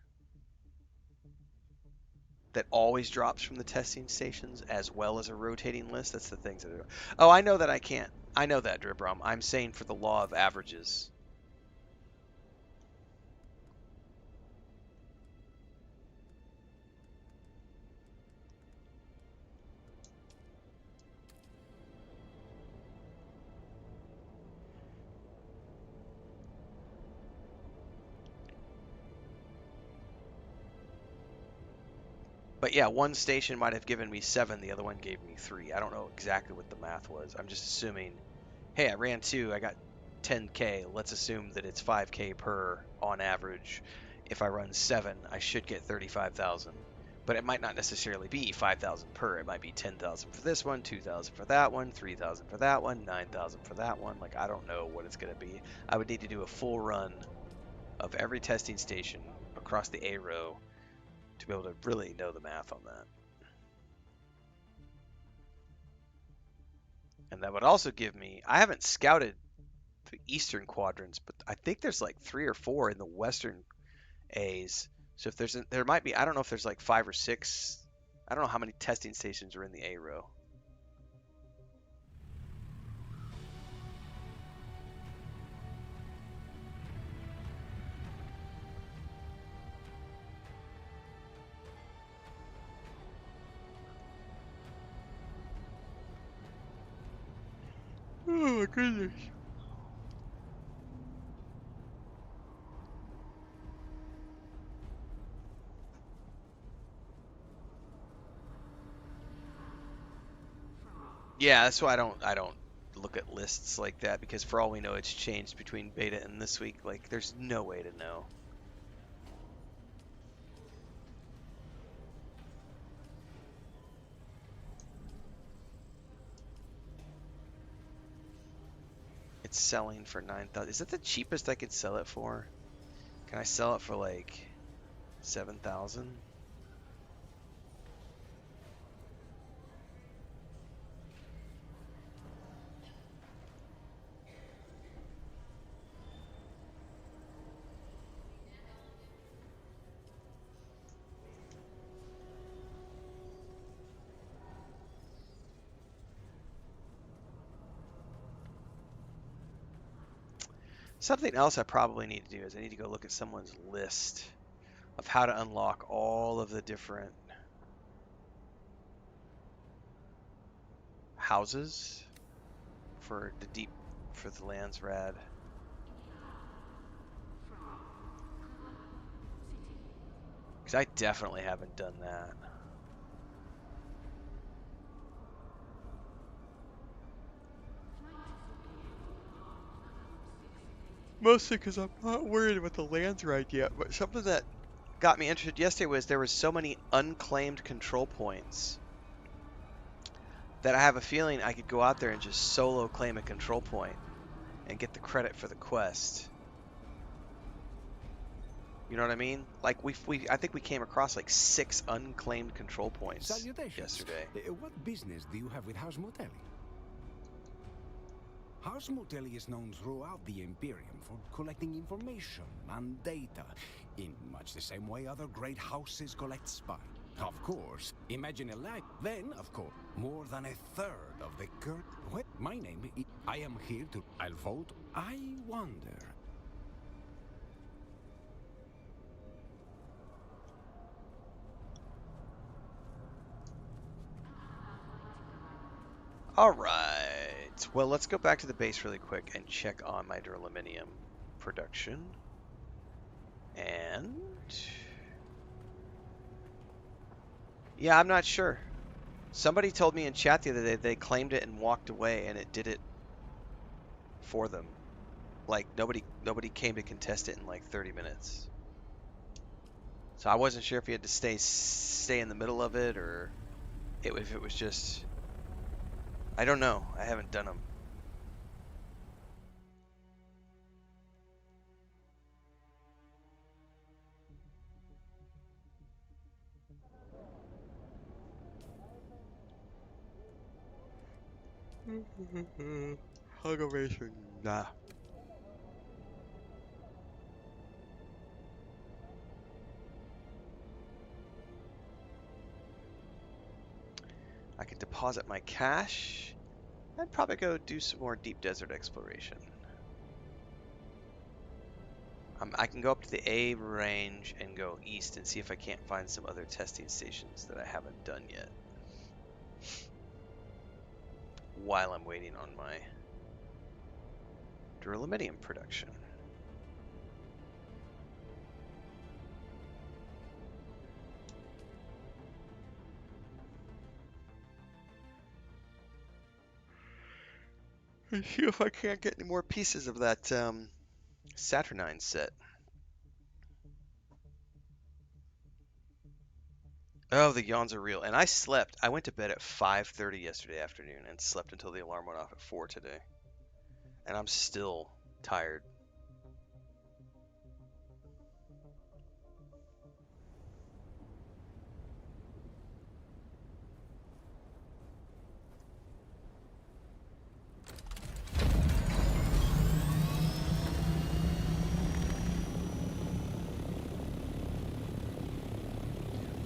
that always drops from the testing stations as well as a rotating list. That's the things that are. Oh, I know that I can't. I know that, Dribrom. I'm saying for the law of averages. But yeah, one station might have given me 7, the other one gave me 3. I don't know exactly what the math was. I'm just assuming, hey, I ran 2, I got 10k. Let's assume that it's 5k per on average. If I run 7, I should get 35,000. But it might not necessarily be 5,000 per. It might be 10,000 for this one, 2,000 for that one, 3,000 for that one, 9,000 for that one. Like, I don't know what it's going to be. I would need to do a full run of every testing station across the A row to be able to really know the math on that. And that would also give me, I haven't scouted the eastern quadrants, but I think there's like 3 or 4 in the western A's. So if there might be, I don't know if there's like 5 or 6. I don't know how many testing stations are in the A row. Oh my goodness. Yeah, that's why I don't look at lists like that, because for all we know it's changed between beta and this week. Like, there's no way to know. It's selling for 9,000. Is that the cheapest I could sell it for? Can I sell it for like 7,000? Something else I probably need to do is I need to go look at someone's list of how to unlock all of the different houses for the lands rad. Because I definitely haven't done that. Mostly because I'm not worried about the lands right yet. But something that got me interested yesterday was there was so many unclaimed control points that I have a feeling I could go out there and just solo claim a control point and get the credit for the quest. You know what I mean? Like I think we came across like 6 unclaimed control points Salutations. yesterday. What business do you have with House Motelli? House Motelli is known throughout the Imperium for collecting information and data, in much the same way other great houses collect spy. Of course, imagine a life. Then, of course, more than a third of the current. Well, my name is. I am here to. I'll vote. I wonder. All right. Well, let's go back to the base really quick and check on my duraluminum production. And yeah, I'm not sure. Somebody told me in chat the other day they claimed it and walked away and it did it for them. Like nobody came to contest it in like 30 minutes. So I wasn't sure if you had to stay in the middle of it or if it was just I don't know. I haven't done them. Huggeration. Nah. I could deposit my cash. I'd probably go do some more deep desert exploration. I can go up to the A range and go east and see if I can't find some other testing stations that I haven't done yet. While I'm waiting on my duraluminum production. And see if I can't get any more pieces of that Saturnine set. Oh, the yawns are real. And I slept. I went to bed at 5:30 yesterday afternoon and slept until the alarm went off at 4 today. And I'm still tired.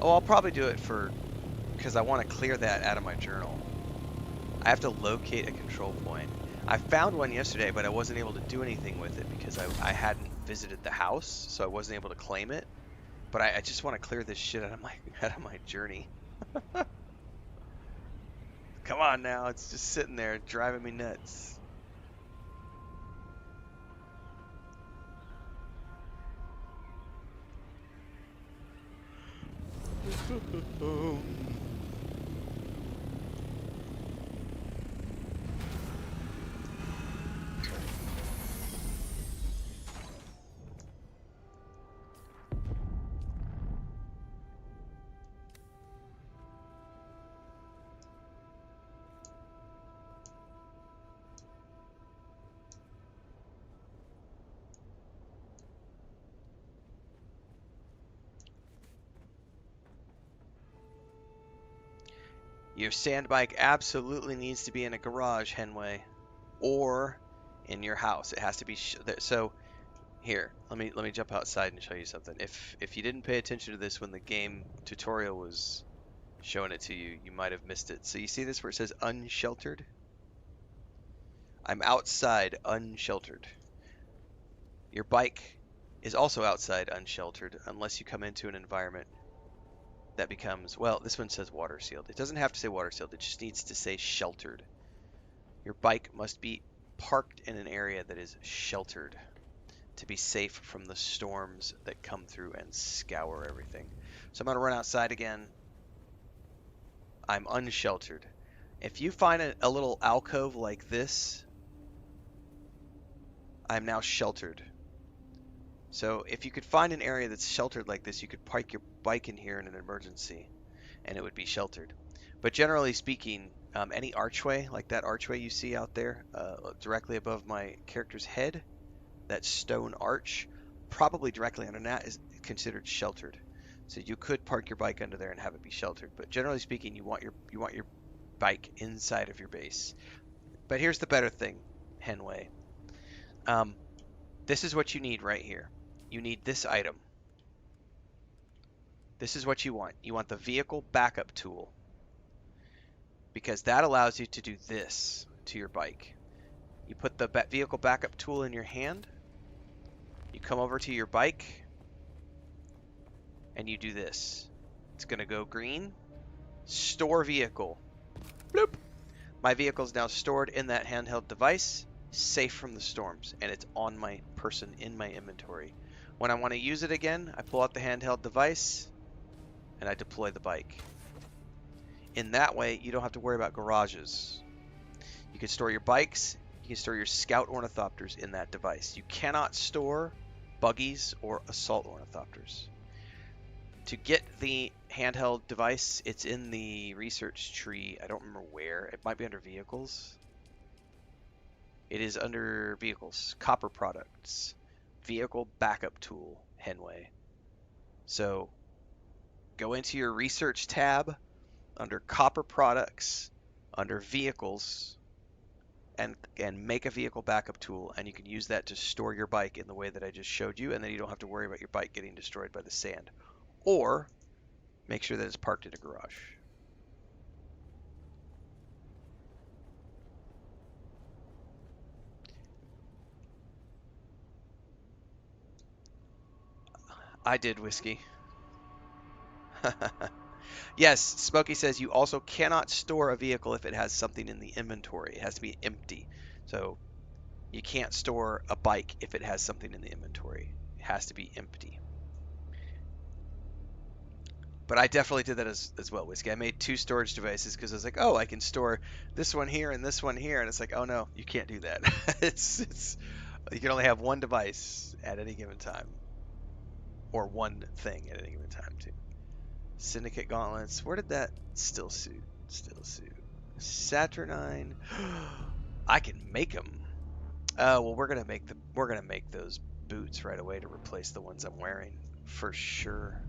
Oh, I'll probably do it because I want to clear that out of my journal. I have to locate a control point. I found one yesterday, but I wasn't able to do anything with it because I hadn't visited the house, so I wasn't able to claim it. But I just want to clear this shit out of my journey. Come on now, it's just sitting there driving me nuts. Your sand bike absolutely needs to be in a garage, Henway, or in your house. It has to be so. Here, let me jump outside and show you something. If you didn't pay attention to this when the game tutorial was showing it to you, you might have missed it. So you see this where it says unsheltered? I'm outside unsheltered. Your bike is also outside unsheltered unless you come into an environment that becomes, well, this one says water sealed. It doesn't have to say water sealed, it just needs to say sheltered. Your bike must be parked in an area that is sheltered to be safe from the storms that come through and scour everything. So I'm going to run outside again. I'm unsheltered. If you find a little alcove like this, I'm now sheltered. So if you could find an area that's sheltered like this, you could park your bike in here in an emergency, and it would be sheltered. But generally speaking, any archway, like that archway you see out there, directly above my character's head, that stone arch, probably directly under that is considered sheltered. So you could park your bike under there and have it be sheltered. But generally speaking, you want your bike inside of your base. But here's the better thing, Henway. This is what you need right here. You need this item. This is what you want. You want the vehicle backup tool, because that allows you to do this to your bike. You put the vehicle backup tool in your hand, you come over to your bike, and you do this. It's going to go green, store vehicle. Bloop. My vehicle is now stored in that handheld device, safe from the storms, and it's on my person in my inventory. When I want to use it again, I pull out the handheld device and I deploy the bike. In that way, you don't have to worry about garages. You can store your bikes, you can store your scout ornithopters in that device. You cannot store buggies or assault ornithopters. To get the handheld device, it's in the research tree. I don't remember where. It might be under vehicles. It is under vehicles, copper products, vehicle backup tool, Henway. So go into your research tab under copper products, under vehicles, and make a vehicle backup tool, and you can use that to store your bike in the way that I just showed you, and then you don't have to worry about your bike getting destroyed by the sand. Or make sure that it's parked in a garage. I did, Whiskey. Yes, Smokey says you also cannot store a vehicle if it has something in the inventory. It has to be empty. So you can't store a bike if it has something in the inventory. It has to be empty. But I definitely did that as well, Whiskey. I made 2 storage devices because I was like, oh, I can store this one here and this one here. And it's like, oh no, you can't do that. it's you can only have one device at any given time. Or one thing at any given time, too. Syndicate gauntlets. Where did that still suit? Saturnine. I can make them. Well, we're gonna make those boots right away to replace the ones I'm wearing for sure.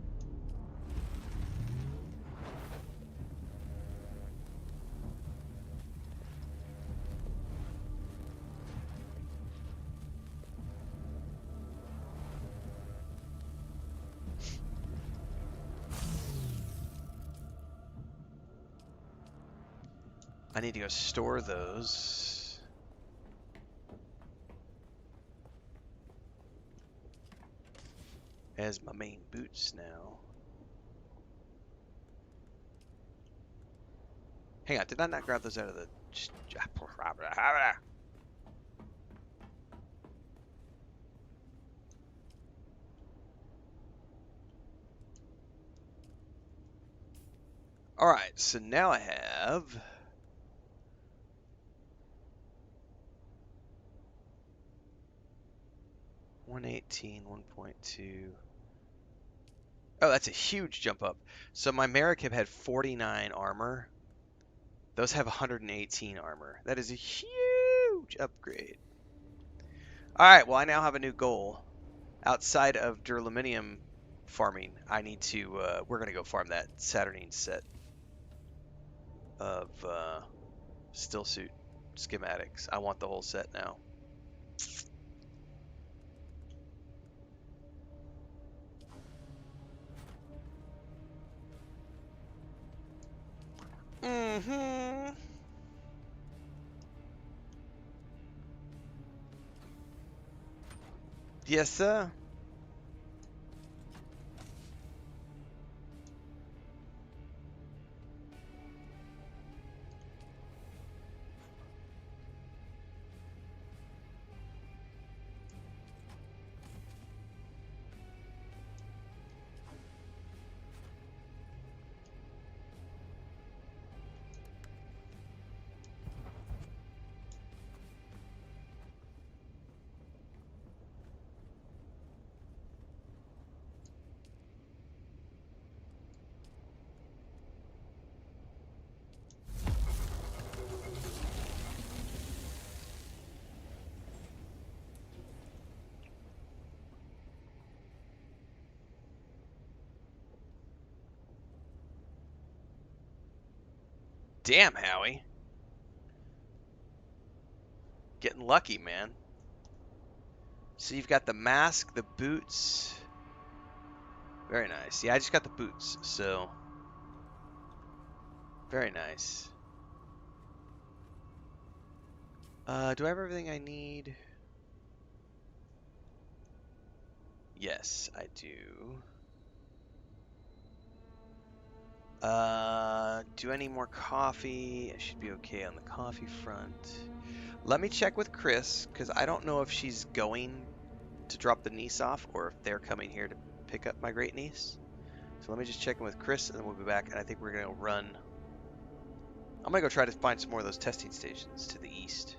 I need to go store those. As my main boots now. Hang on, did I not grab those out of the... Alright, so now I have... 118, 1.2. Oh, that's a huge jump up. So my Marikib had 49 armor. Those have 118 armor. That is a huge upgrade. Alright, well I now have a new goal. Outside of Duraluminium farming, I need to, we're going to go farm that Saturnine set of still suit schematics. I want the whole set now. Mm-hmm. Yes, sir. Damn, Howie. Getting lucky, man. So you've got the mask, the boots. Very nice. Yeah, I just got the boots, so very nice. Do I have everything I need? Yes, I do. Do I need more coffee? I should be okay on the coffee front. Let me check with Chris, because I don't know if she's going to drop the niece off or if they're coming here to pick up my great niece. So let me just check in with Chris, and then we'll be back, and I think we're going to run. I'm going to go try to find some more of those testing stations to the east.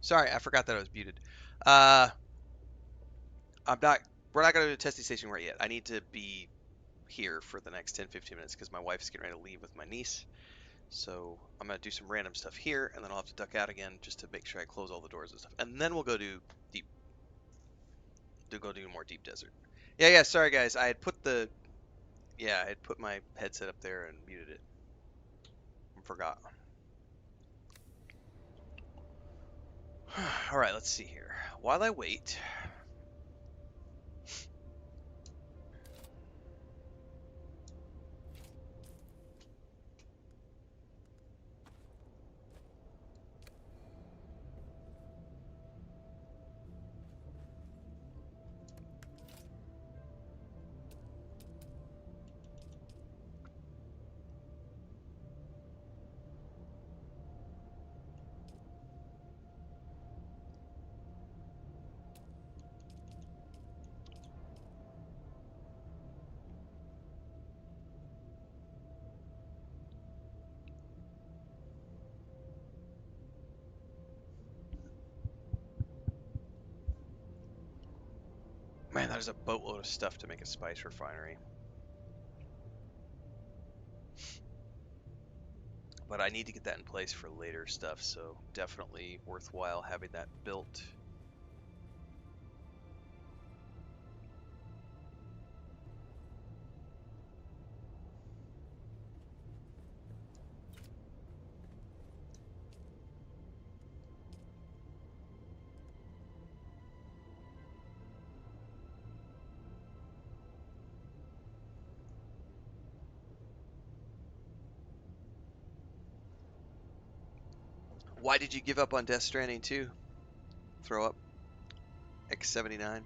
Sorry, I forgot that I was muted. Uh, I'm not. We're not going to do a testing station right yet. I need to be here for the next 10-15 minutes because my wife's getting ready to leave with my niece. So I'm going to do some random stuff here, and then I'll have to duck out again just to make sure I close all the doors and stuff. And then we'll go do deep, go do more deep desert. Yeah, yeah. Sorry guys, I had put my headset up there and muted it. I forgot. All right, let's see here. While I wait, man, there's a boatload of stuff to make a spice refinery. But I need to get that in place for later stuff, so definitely worthwhile having that built. Why did you give up on Death Stranding 2? Throw up X79.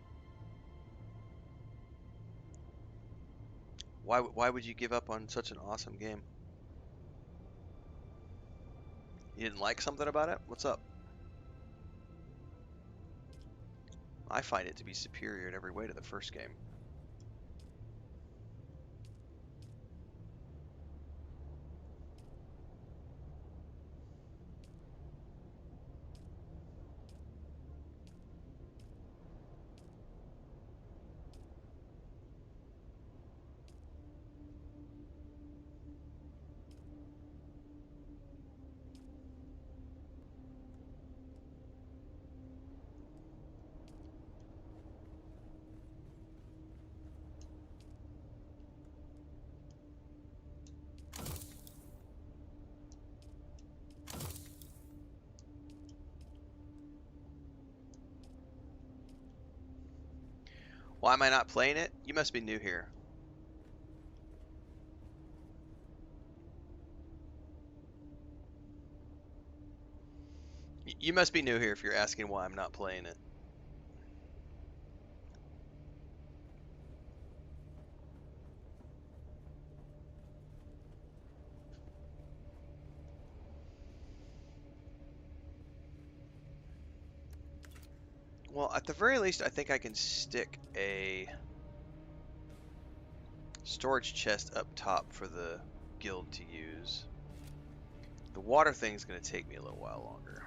Why would you give up on such an awesome game? You didn't like something about it? What's up? I find it to be superior in every way to the first game. Why am I not playing it? You must be new here. You must be new here if you're asking why I'm not playing it. Well, at the very least, I think I can stick a storage chest up top for the guild to use. The water thing's going to take me a little while longer.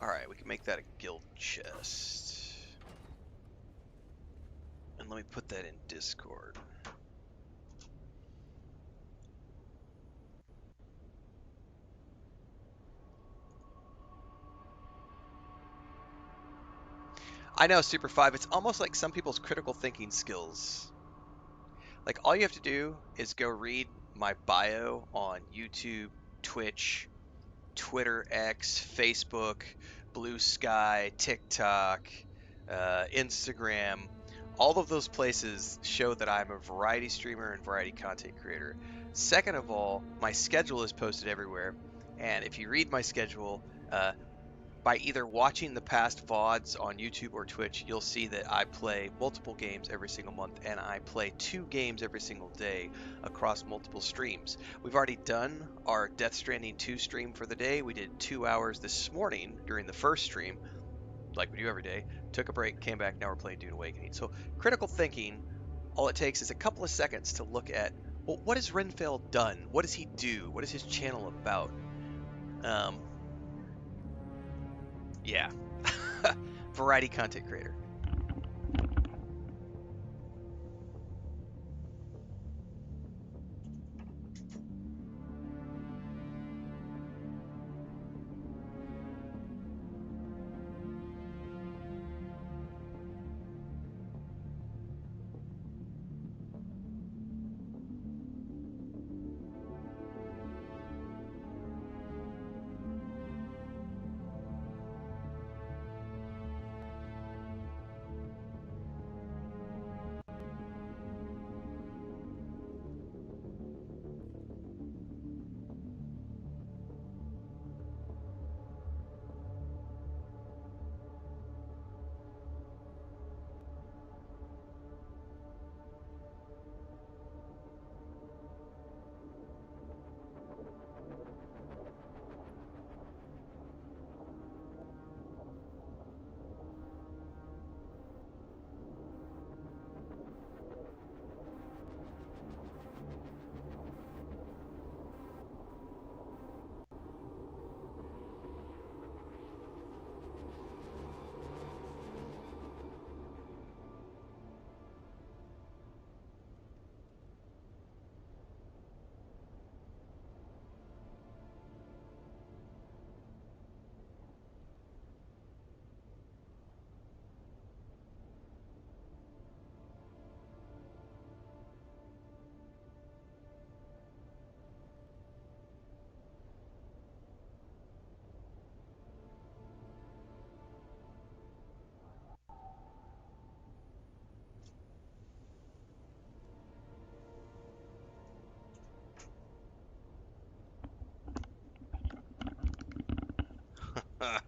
Alright, we can make that a guild chest. And let me put that in Discord. I know, Super 5, it's almost like some people's critical thinking skills. Like, all you have to do is go read my bio on YouTube, Twitch, Twitter, X, Facebook, Blue Sky, TikTok, Instagram. All of those places show that I'm a variety streamer and variety content creator. Second of all, my schedule is posted everywhere. And if you read my schedule, by either watching the past VODs on YouTube or Twitch, you'll see that I play multiple games every single month, and I play 2 games every single day across multiple streams. We've already done our Death Stranding 2 stream for the day. We did 2 hours this morning during the first stream, like we do every day. Took a break, came back, now we're playing Dune Awakening. So critical thinking, all it takes is a couple of seconds to look at, well, what has Renfail done? What does he do? What is his channel about? Um, yeah. Variety content creator.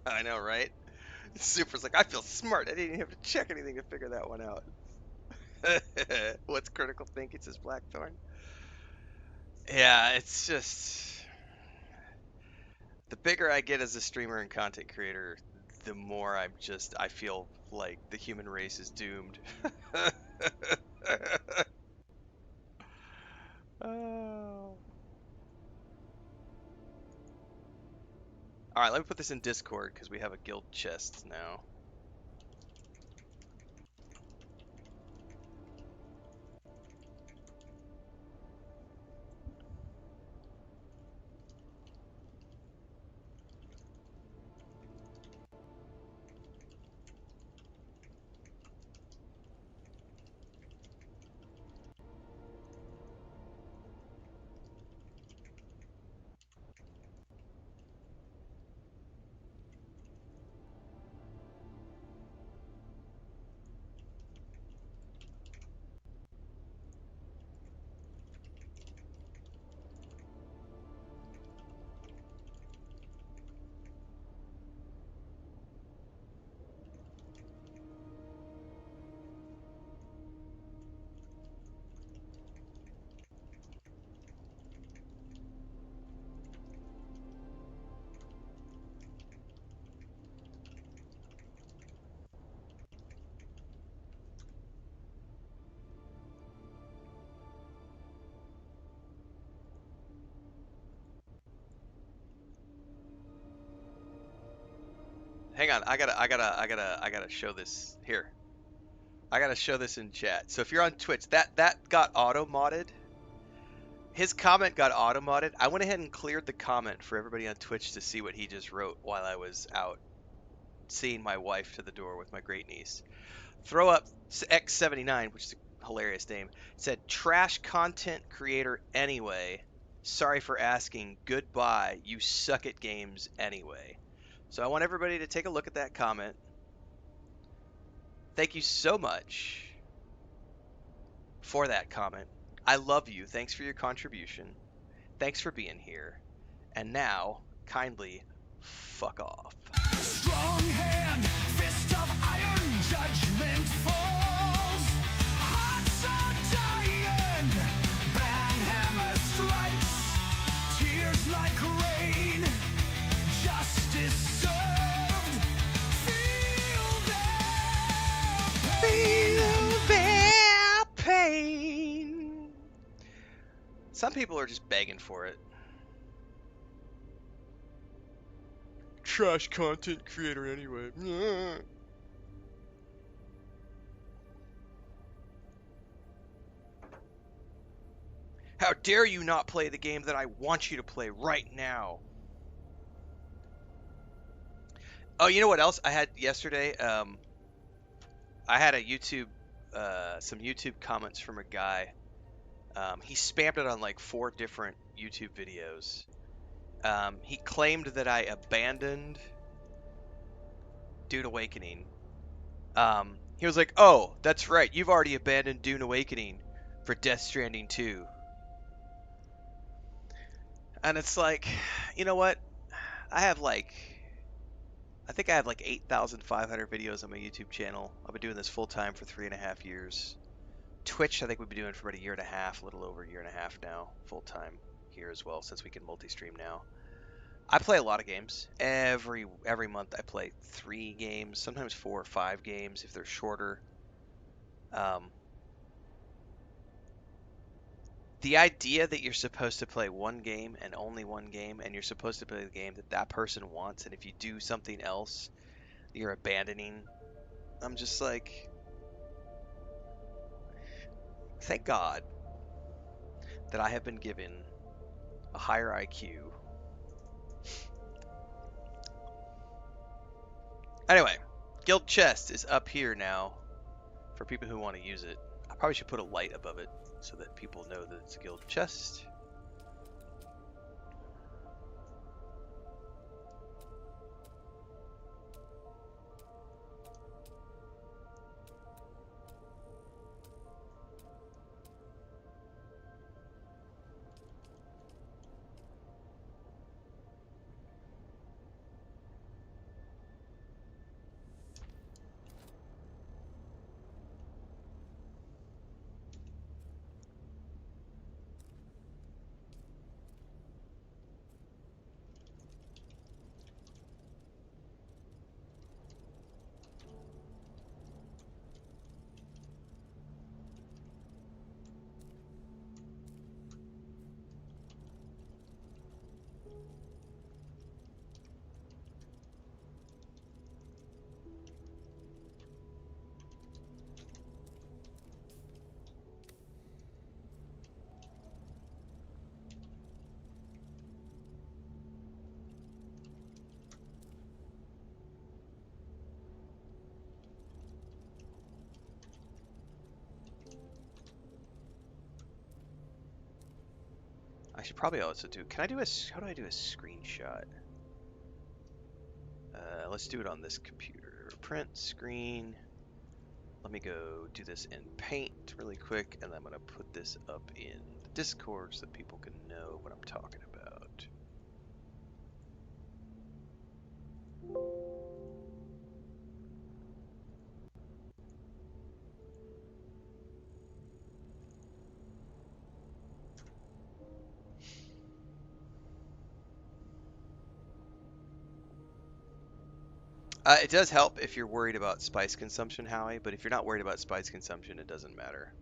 I know, right? Super's like, I feel smart. I didn't even have to check anything to figure that one out. What's critical thinking, says Blackthorn? Yeah, it's just the bigger I get as a streamer and content creator, the more I feel like the human race is doomed. Oh. All right, let me put this in Discord because we have a guild chest now. Hang on, I gotta show this here. I gotta show this in chat. So if you're on Twitch, that got auto modded. His comment got auto modded. I went ahead and cleared the comment for everybody on Twitch to see what he just wrote while I was out seeing my wife to the door with my great niece. Throw up X79, which is a hilarious name. Said trash content creator anyway. Sorry for asking. Goodbye. You suck at games anyway. So I want everybody to take a look at that comment. Thank you so much for that comment. I love you. Thanks for your contribution. Thanks for being here. And now, kindly fuck off. Strong hand, fist of iron, judgment falls. Hearts are dying, bang hammer strikes. Tears like rain, justice served. Feel Their pain. Some people are just begging for it. Trash content creator anyway. How dare you not play the game that I want you to play right now? Oh, you know what else I had yesterday? I had a YouTube, some YouTube comments from a guy. He spammed it on like 4 different YouTube videos. He claimed that I abandoned Dune Awakening. He was like, "Oh, that's right. You've already abandoned Dune Awakening for Death Stranding 2." And it's like, you know what? I have like, I think I have like 8,500 videos on my YouTube channel. I've been doing this full time for 3.5 years. Twitch, I think we've been doing for about a year and a half, a little over a year and a half now, full time here as well, since we can multi-stream now. I play a lot of games. Every month I play 3 games, sometimes 4 or 5 games if they're shorter. The idea that you're supposed to play one game and only one game, and you're supposed to play the game that that person wants, and if you do something else, you're abandoning. I'm just like, thank God that I have been given a higher IQ. Anyway, Guild Chest is up here now for people who want to use it. I probably should put a light above it so that people know that it's a Guild Chest. I should probably also do, can I do a, how do I do a screenshot? Let's do it on this computer. Print screen. Let me go do this in Paint really quick, and then I'm going to put this up in the Discord so that people can know what I'm talking about. It does help if you're worried about spice consumption, Howie, but if you're not worried about spice consumption, it doesn't matter.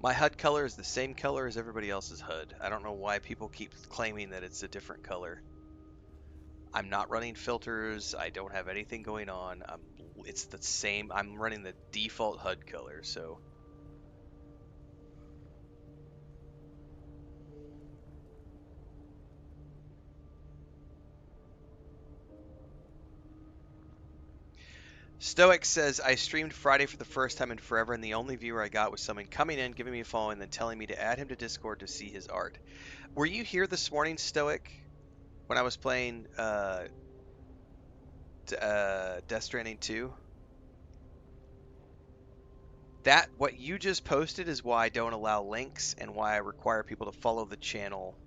My HUD color is the same color as everybody else's HUD. I don't know why people keep claiming that it's a different color. I'm not running filters. I don't have anything going on. It's the same. I'm running the default HUD color, so... Stoic says, I streamed Friday for the first time in forever, and the only viewer I got was someone coming in, giving me a follow, and then telling me to add him to Discord to see his art. Were you here this morning, Stoic, when I was playing Death Stranding 2? That, what you just posted is why I don't allow links and why I require people to follow the channel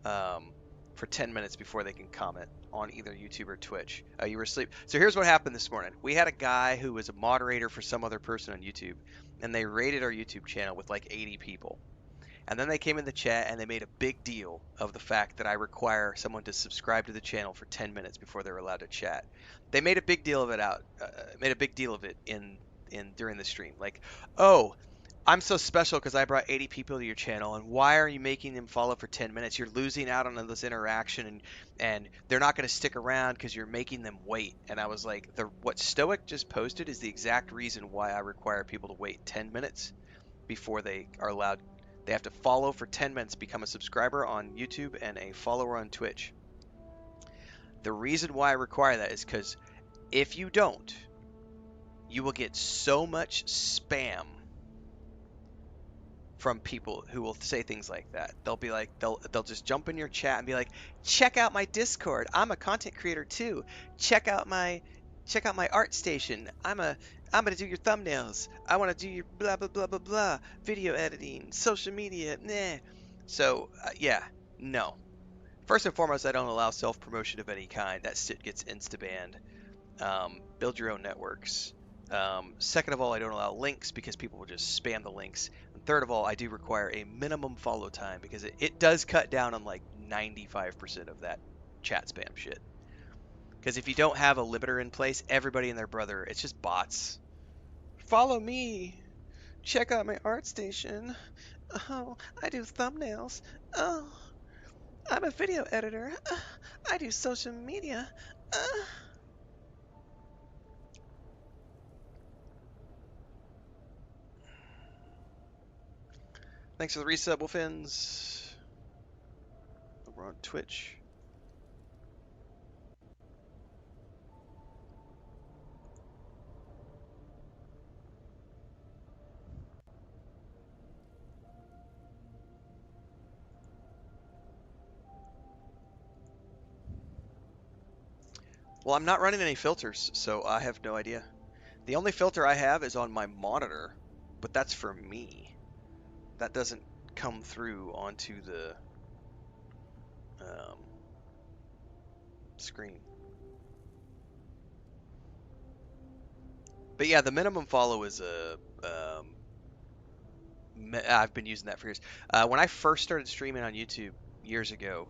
for 10 minutes before they can comment on either YouTube or Twitch. You were asleep. So here's what happened this morning. We had a guy who was a moderator for some other person on YouTube, and they raided our YouTube channel with like 80 people. And then they came in the chat and they made a big deal of the fact that I require someone to subscribe to the channel for 10 minutes before they're allowed to chat. They made a big deal of it in during the stream. Like, oh, I'm so special because I brought 80 people to your channel, and why are you making them follow for 10 minutes? You're losing out on this interaction, and they're not going to stick around because you're making them wait. And I was like, what Stoic just posted is the exact reason why I require people to wait 10 minutes before they are allowed. They have to follow for 10 minutes, become a subscriber on YouTube and a follower on Twitch. The reason why I require that is because if you don't, you will get so much spam from people who will say things like that. They'll be like, they'll just jump in your chat and be like, check out my Discord. I'm a content creator too. Check out my art station. I'm gonna do your thumbnails. I want to do your blah blah blah blah blah. Video editing, social media, nah. So yeah, no. First and foremost, I don't allow self-promotion of any kind. That shit gets insta-banned. Build your own networks. Second of all, I don't allow links because people will just spam the links. And third of all, I do require a minimum follow time because it does cut down on like 95% of that chat spam shit. Because if you don't have a limiter in place, everybody and their brother, it's just bots. Follow me. Check out my art station. Oh, I do thumbnails. Oh, I'm a video editor. I do social media. Thanks for the resub, Wolfins. Over on Twitch. Well, I'm not running any filters, so I have no idea. The only filter I have is on my monitor, but that's for me. That doesn't come through onto the screen. But yeah, the minimum follow is I've been using that for years. When I first started streaming on YouTube years ago,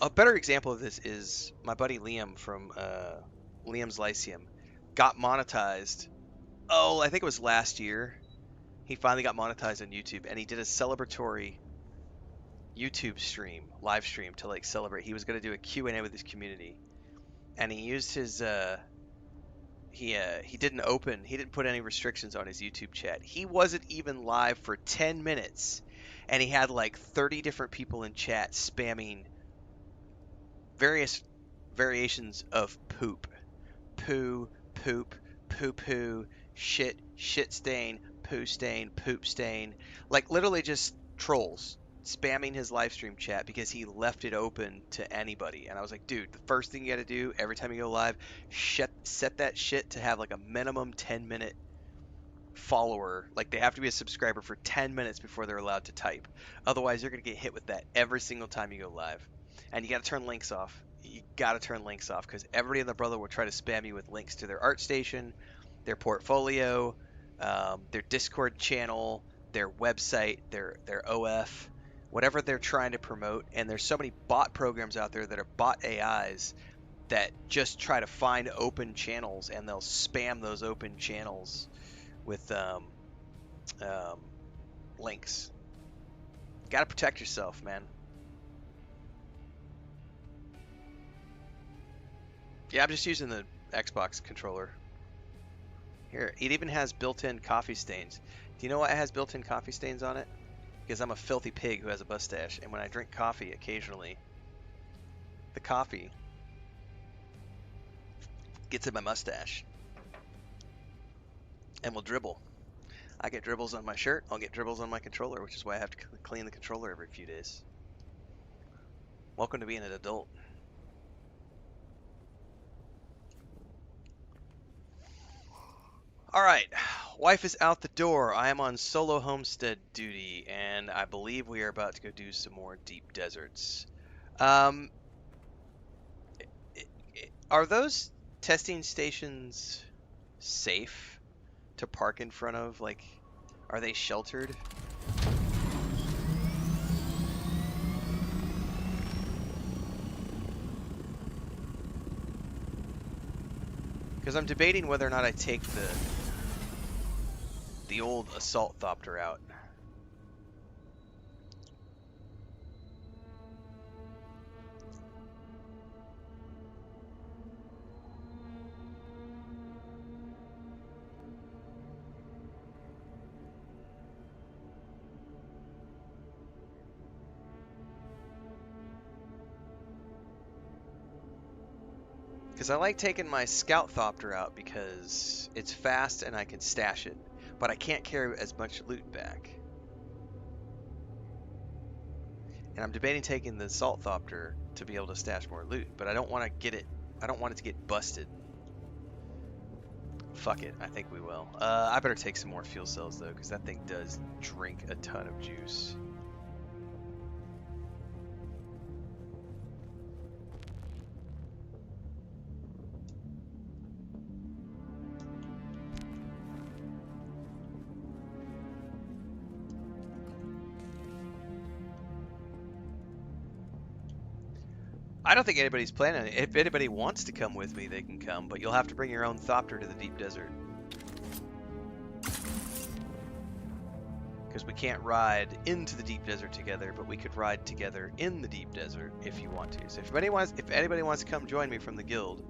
a better example of this is my buddy Liam from Liam's Lyceum got monetized. Oh, I think it was last year. He finally got monetized on YouTube, and he did a celebratory YouTube stream, live stream to like celebrate. He was going to do a Q&A with his community, and he used his he didn't put any restrictions on his YouTube chat. He wasn't even live for 10 minutes, and he had like 30 different people in chat spamming various variations of poop. Poo, poop, poo poo, shit, shit stain, poo stain, poop stain. Like literally just trolls spamming his live stream chat because he left it open to anybody. And I was like, dude, the first thing you got to do every time you go live, set that shit to have like a minimum 10-minute follower. Like they have to be a subscriber for 10 minutes before they're allowed to type. Otherwise, you're going to get hit with that every single time you go live. And you got to turn links off. You got to turn links off because everybody and their brother will try to spam you with links to their art station, their portfolio, their Discord channel, their website, their OF, whatever they're trying to promote. And there's so many bot programs out there that are bot AIs that just try to find open channels, and they'll spam those open channels with links. Got to protect yourself, man. Yeah, I'm just using the Xbox controller. Here, it even has built-in coffee stains. Do you know why it has built-in coffee stains on it? Because I'm a filthy pig who has a mustache, and when I drink coffee occasionally, the coffee Gets in my mustache. And we'll dribble. I get dribbles on my shirt, I'll get dribbles on my controller, which is why I have to clean the controller every few days. Welcome to being an adult. Alright, wife is out the door. I am on solo homestead duty, and I believe we are about to go do some more deep deserts. Um, are those testing stations safe to park in front of? Like, are they sheltered? Because I'm debating whether or not I take the old assault thopter out. Because I like taking my scout thopter out because it's fast and I can stash it, but I can't carry as much loot back. And I'm debating taking the assault thopter to be able to stash more loot, but I don't want to get it. I don't want it to get busted. Fuck it, I think we will. I better take some more fuel cells though, because that thing does drink a ton of juice. I don't think anybody's planning on it. If anybody wants to come with me, they can come, but you'll have to bring your own thopter to the deep desert. Because we can't ride into the deep desert together, but we could ride together in the deep desert if you want to. So if anybody wants to come join me from the guild,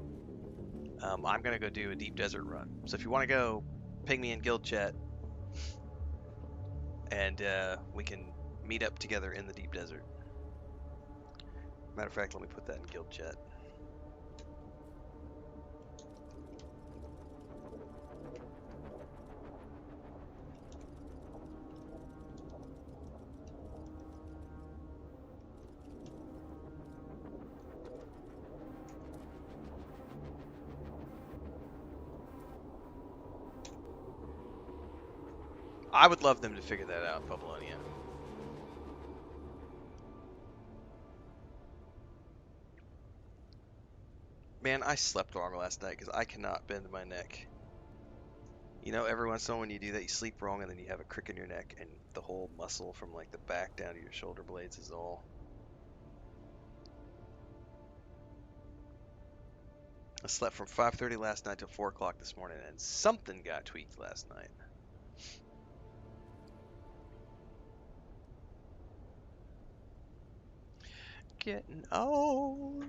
I'm gonna go do a deep desert run. So if you want to go, ping me in guild chat, and we can meet up together in the deep desert. Matter of fact, let me put that in guild chat. I would love them to figure that out, Babylonia. Man, I slept wrong last night because I cannot bend my neck. You know, every once in a while when you do that, you sleep wrong and then you have a crick in your neck and the whole muscle from like the back down to your shoulder blades is all... I slept from 5:30 last night to 4 o'clock this morning and something got tweaked last night. Getting old.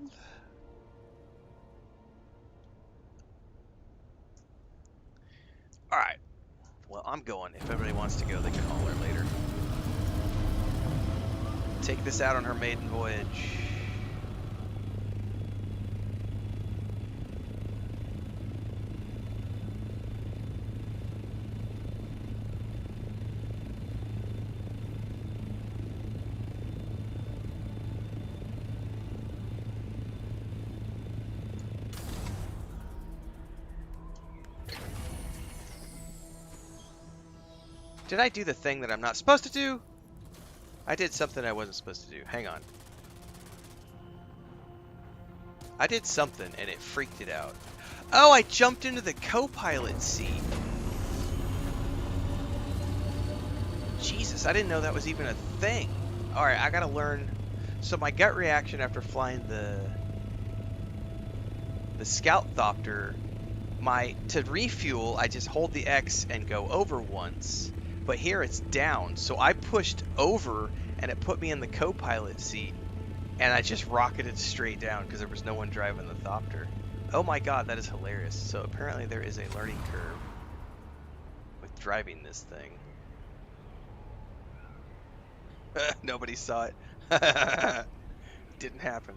Alright. Well, I'm going. If everybody wants to go, they can holler later. Take this out on her maiden voyage. Did I do the thing that I'm not supposed to do? I did something I wasn't supposed to do. Hang on. I did something and it freaked it out. Oh, I jumped into the co-pilot seat. Jesus, I didn't know that was even a thing. Alright, I gotta learn. So my gut reaction after flying the scout thopter, to refuel, I just hold the X and go over once. But here it's down, so I pushed over and it put me in the co-pilot seat and I just rocketed straight down because there was no one driving the thopter. Oh my god, that is hilarious. So apparently there is a learning curve with driving this thing. Nobody saw it. Didn't happen.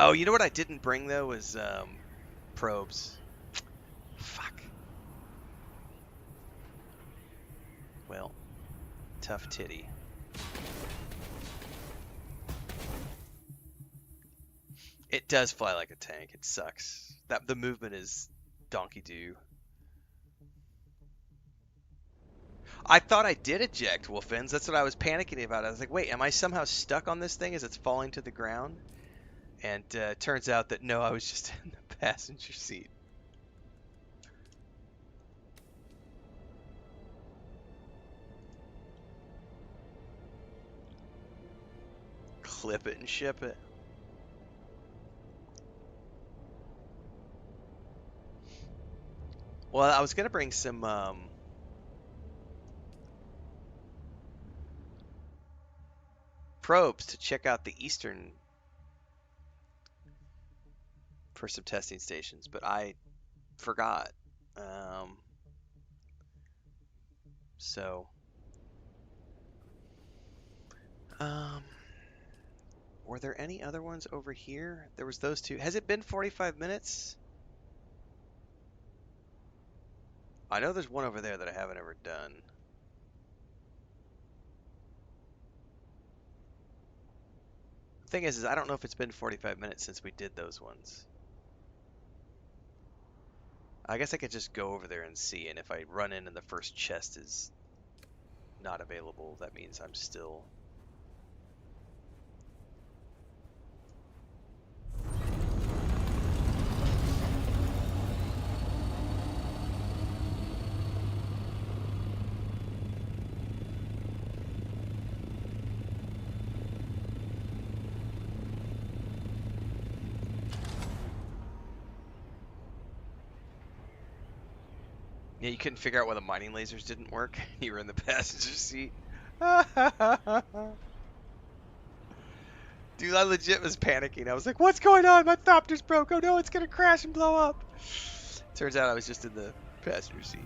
Oh, you know what I didn't bring though was probes. Fuck. Well, tough titty. It does fly like a tank. It sucks. That the movement is donkey do. I thought I did eject Wolfins. That's what I was panicking about. I was like, wait, am I somehow stuck on this thing as it's falling to the ground? And turns out that no, I was just in the passenger seat. Clip it and ship it. Well, I was gonna bring some probes to check out the eastern for some testing stations, but I forgot. Um, so, um, were there any other ones over here? There was those two. Has it been 45 minutes? I know there's one over there that I haven't ever done. The thing is I don't know if it's been 45 minutes since we did those ones. I guess I could just go over there and see, and if I run in and the first chest is not available, that means I'm still... Yeah, you couldn't figure out why the mining lasers didn't work. You were in the passenger seat. Dude, I legit was panicking. I was like, what's going on? My Thopter's broke. Oh no, it's gonna crash and blow up. Turns out I was just in the passenger seat.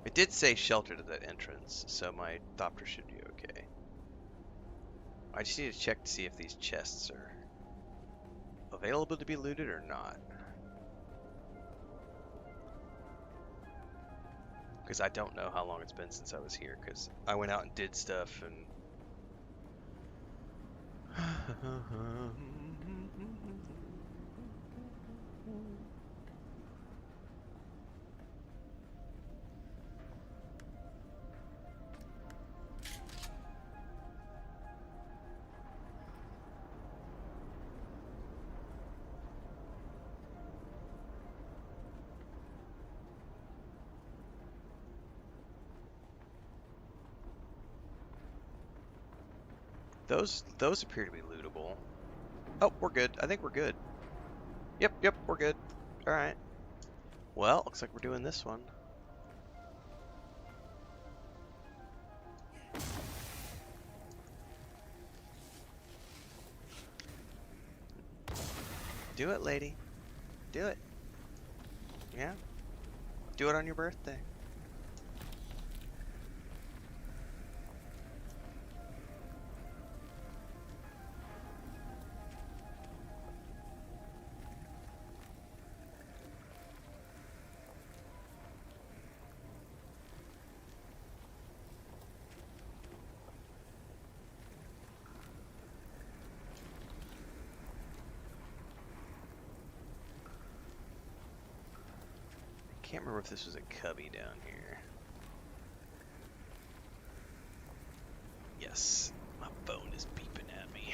It did say shelter to that entrance, so my Thopter should be okay. I just need to check to see if these chests are available to be looted or not. Because I don't know how long it's been since I was here, because I went out and did stuff and... Those appear to be lootable. Oh, we're good. I think we're good. Yep, we're good. Alright. Well, looks like we're doing this one. Do it, lady. Do it. Yeah. Do it on your birthday. Can't remember if this was a cubby down here. Yes, my phone is beeping at me.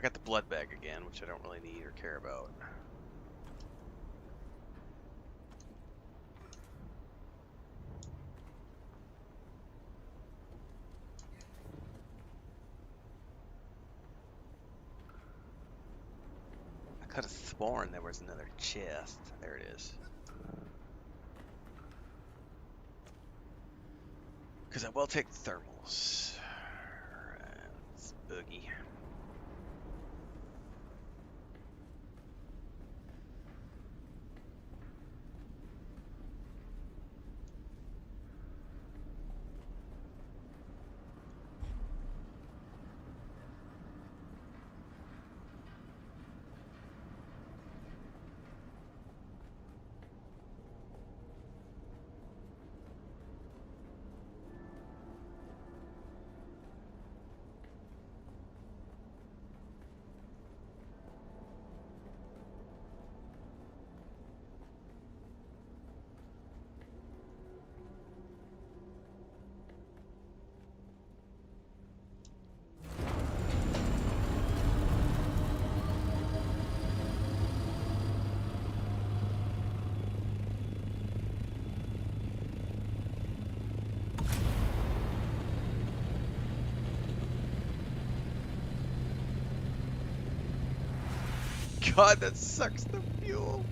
I got the blood bag again, which I don't really need or care about. I could have sworn there was another chest. There it is. Because I will take the thermals. Alright, let's boogie. God, that sucks the fuel.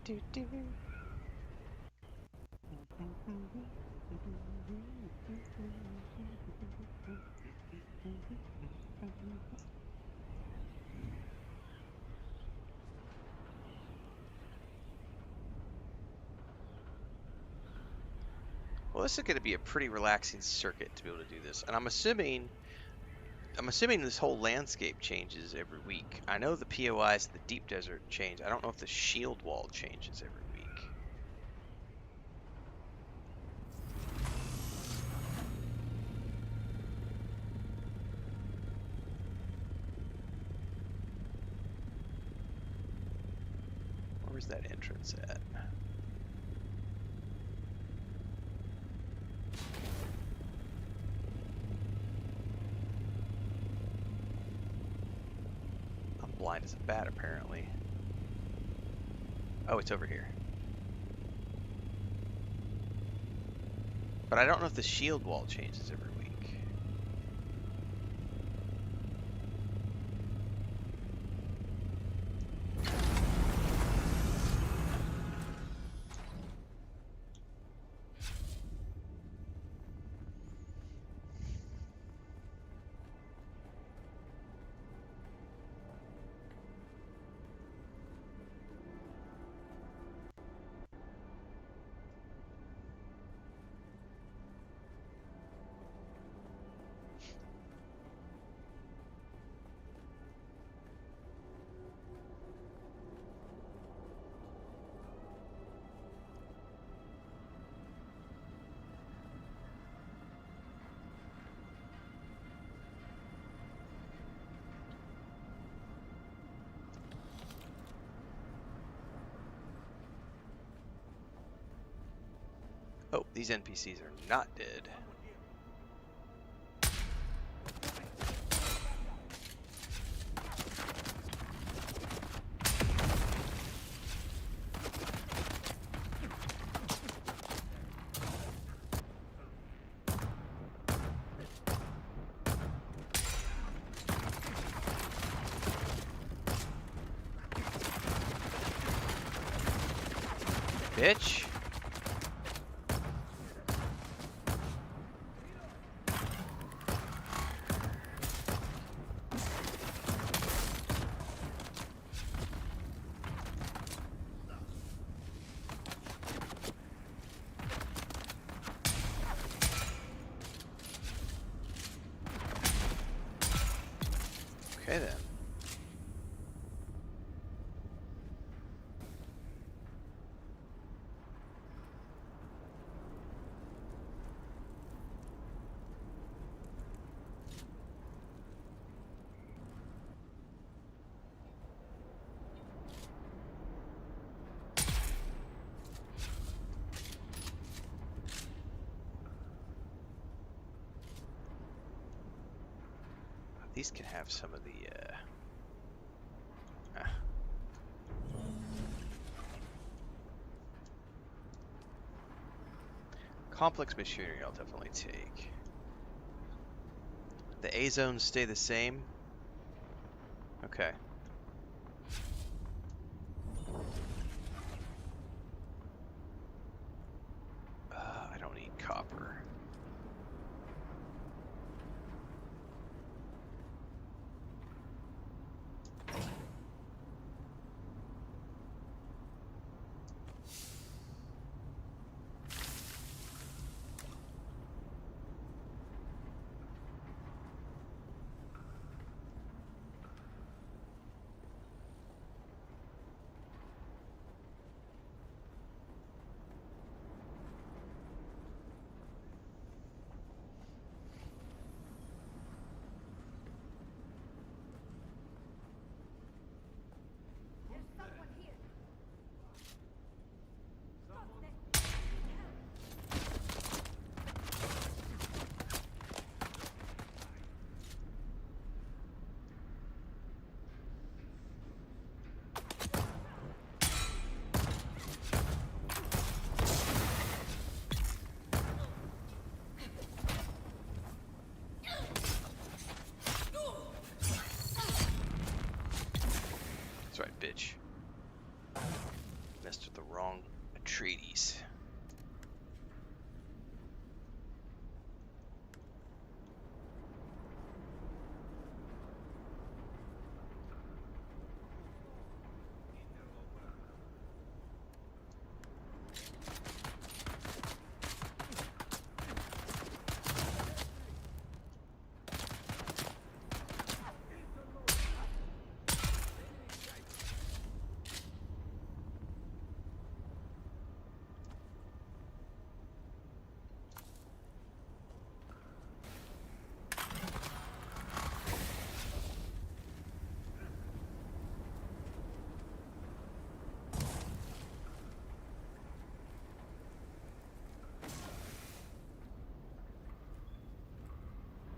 Do, do. Well, this is going to be a pretty relaxing circuit to be able to do this, and I'm assuming this whole landscape changes every week. I know the POIs of the deep desert change. I don't know if the shield wall changes every week. Where's that entrance at? I'm blind as a bat, apparently. Oh, it's over here. But I don't know if the shield wall changes every week. Oh, these NPCs are not dead. Bitch. Okay then. least can have some of the, complex machinery I'll definitely take. The A zones stay the same. Okay. I don't need copper. There's someone here. That's right, bitch. Messed with the wrong Atreides.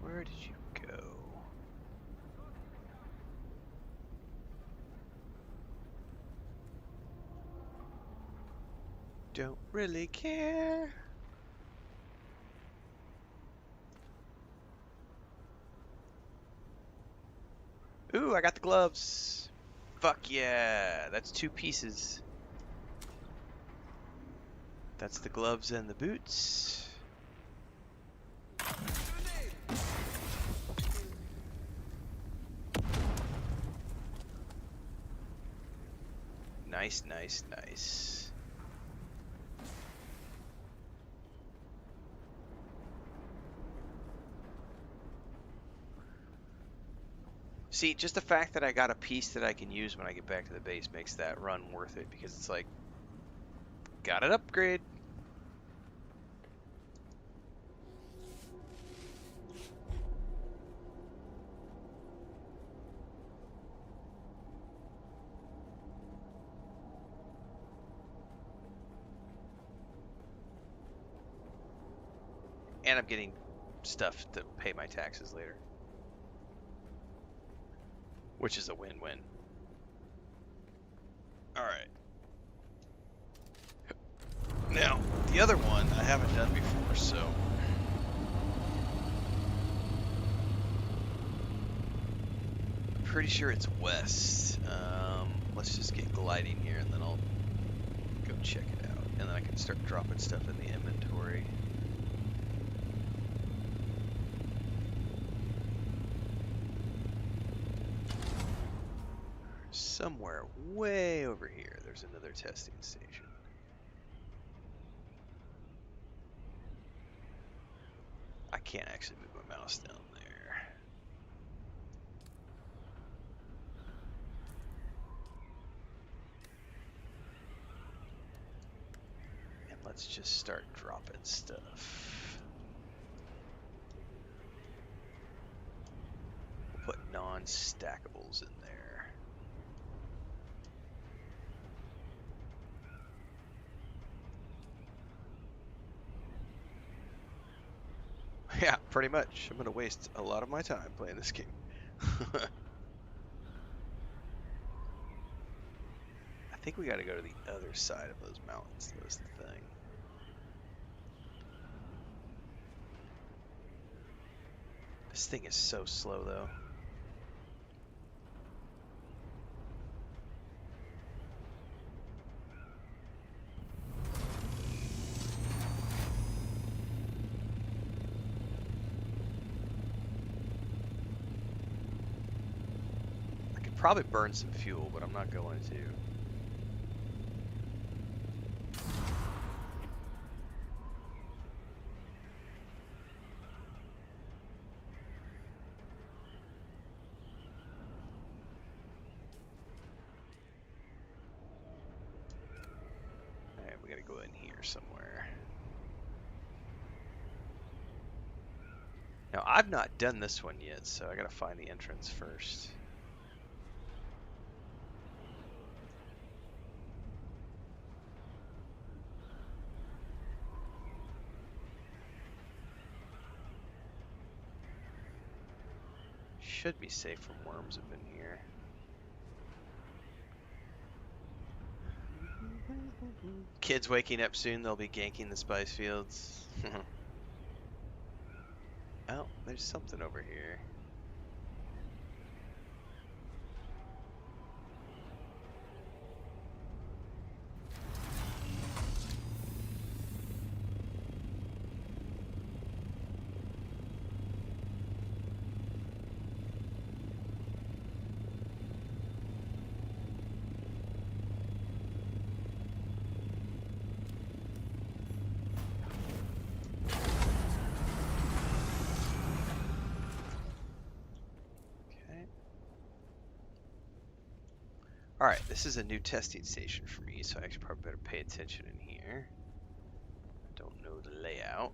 Where did you go? Don't really care. Ooh, I got the gloves. Fuck yeah, that's 2 pieces. That's the gloves and the boots. Nice, nice, nice. See, just the fact that I got a piece that I can use when I get back to the base makes that run worth it, because it's like, got an upgrade. And I'm getting stuff to pay my taxes later, which is a win-win. Alright. Now, the other one I haven't done before, so... I'm pretty sure it's west. Let's just get gliding here, and then I'll go check it out. And then I can start dropping stuff in the inventory. Somewhere way over here, there's another testing station. I can't actually move my mouse down there. And let's just start dropping stuff. We'll put non-stackables in there. Yeah, pretty much. I'm gonna waste a lot of my time playing this game. I think we got to go to the other side of those mountains, though, is the thing. This thing is so slow, though. I could probably burn some fuel, but I'm not going to. Alright, we gotta go in here somewhere. Now, I've not done this one yet, so I gotta find the entrance first. Should be safe from worms up in here. Kids waking up soon, they'll be ganking the spice fields. Oh, there's something over here. Okay. Alright, this is a new testing station for me, so I actually probably better pay attention in here. Don't know the layout.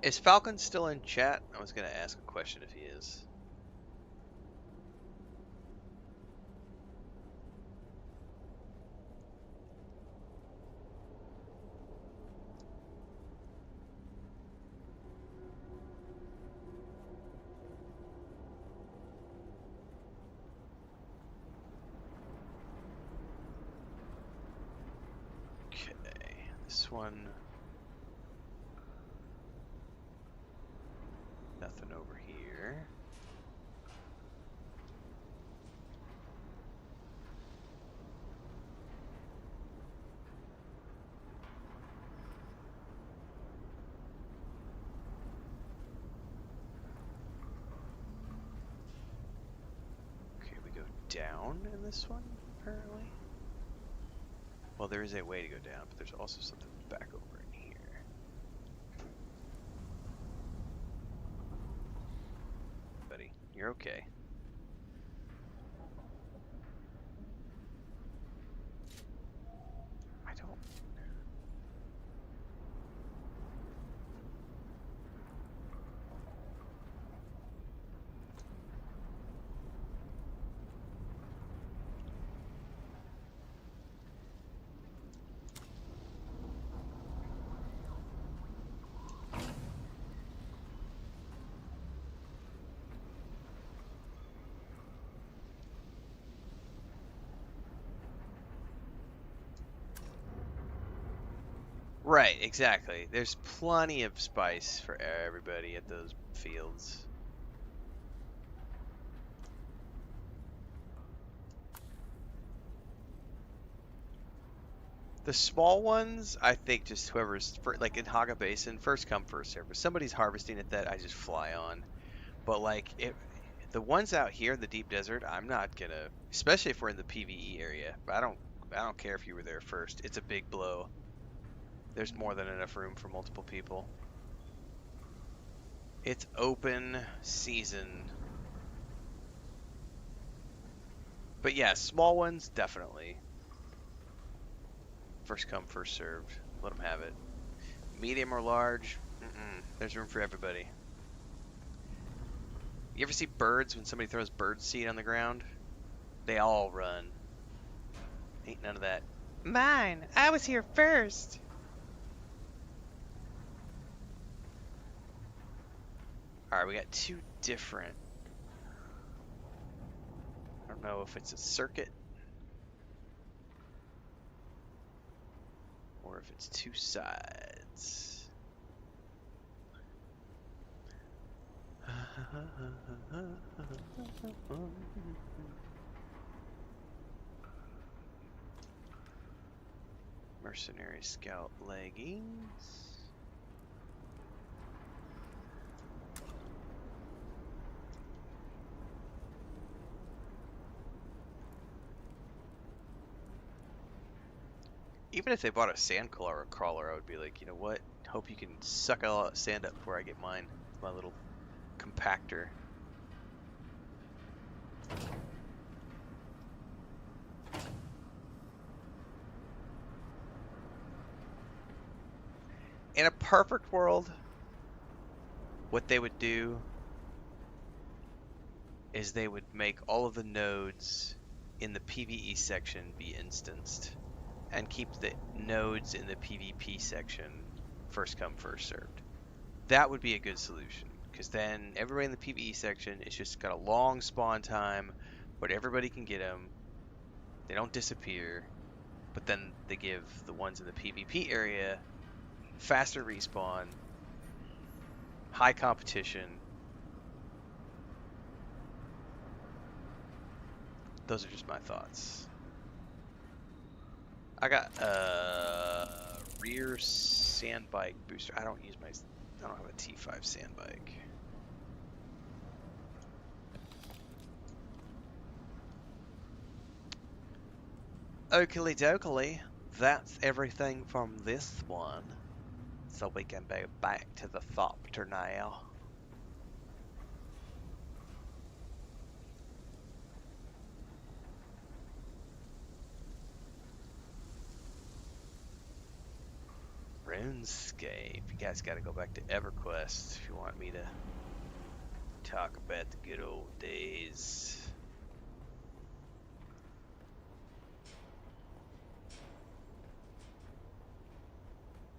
Is Falcon still in chat? I was gonna ask a question if he is. Okay, this one. Nothing over here. Okay, we go down in this one, apparently. Well, there is a way to go down, but there's also something back over in here. Buddy, you're okay. I don't... Right, exactly. There's plenty of spice for everybody at those fields. The small ones, I think just whoever's, like in Haga Basin, first come, first serve. If somebody's harvesting at that, I just fly on. But like, the ones out here in the deep desert, I'm not gonna, especially if we're in the PvE area. I don't care if you were there first. It's a big blow. There's more than enough room for multiple people. It's open season. But yeah, small ones, definitely. First come, first served. Let them have it. Medium or large, there's room for everybody. You ever see birds when somebody throws bird seed on the ground? They all run. Ain't none of that. Mine. I was here first. All right, we got two different. I don't know if it's a circuit or if it's two sides. Mercenary scout leggings. Even if they bought a sand crawler, I would be like, you know what? Hope you can suck all that sand up before I get mine. My little compactor. In a perfect world, what they would do is they would make all of the nodes in the PvE section be instanced and keep the nodes in the PvP section first come, first served. That would be a good solution, because then everybody in the PvE section is just got a long spawn time where everybody can get them. They don't disappear, but then they give the ones in the PvP area faster respawn, high competition. Those are just my thoughts. I got rear sand bike booster. I don't have a T5 sand bike. Oakley dokley, that's everything from this one. So we can go back to the Thopter now. RuneScape. You guys gotta go back to EverQuest if you want me to talk about the good old days.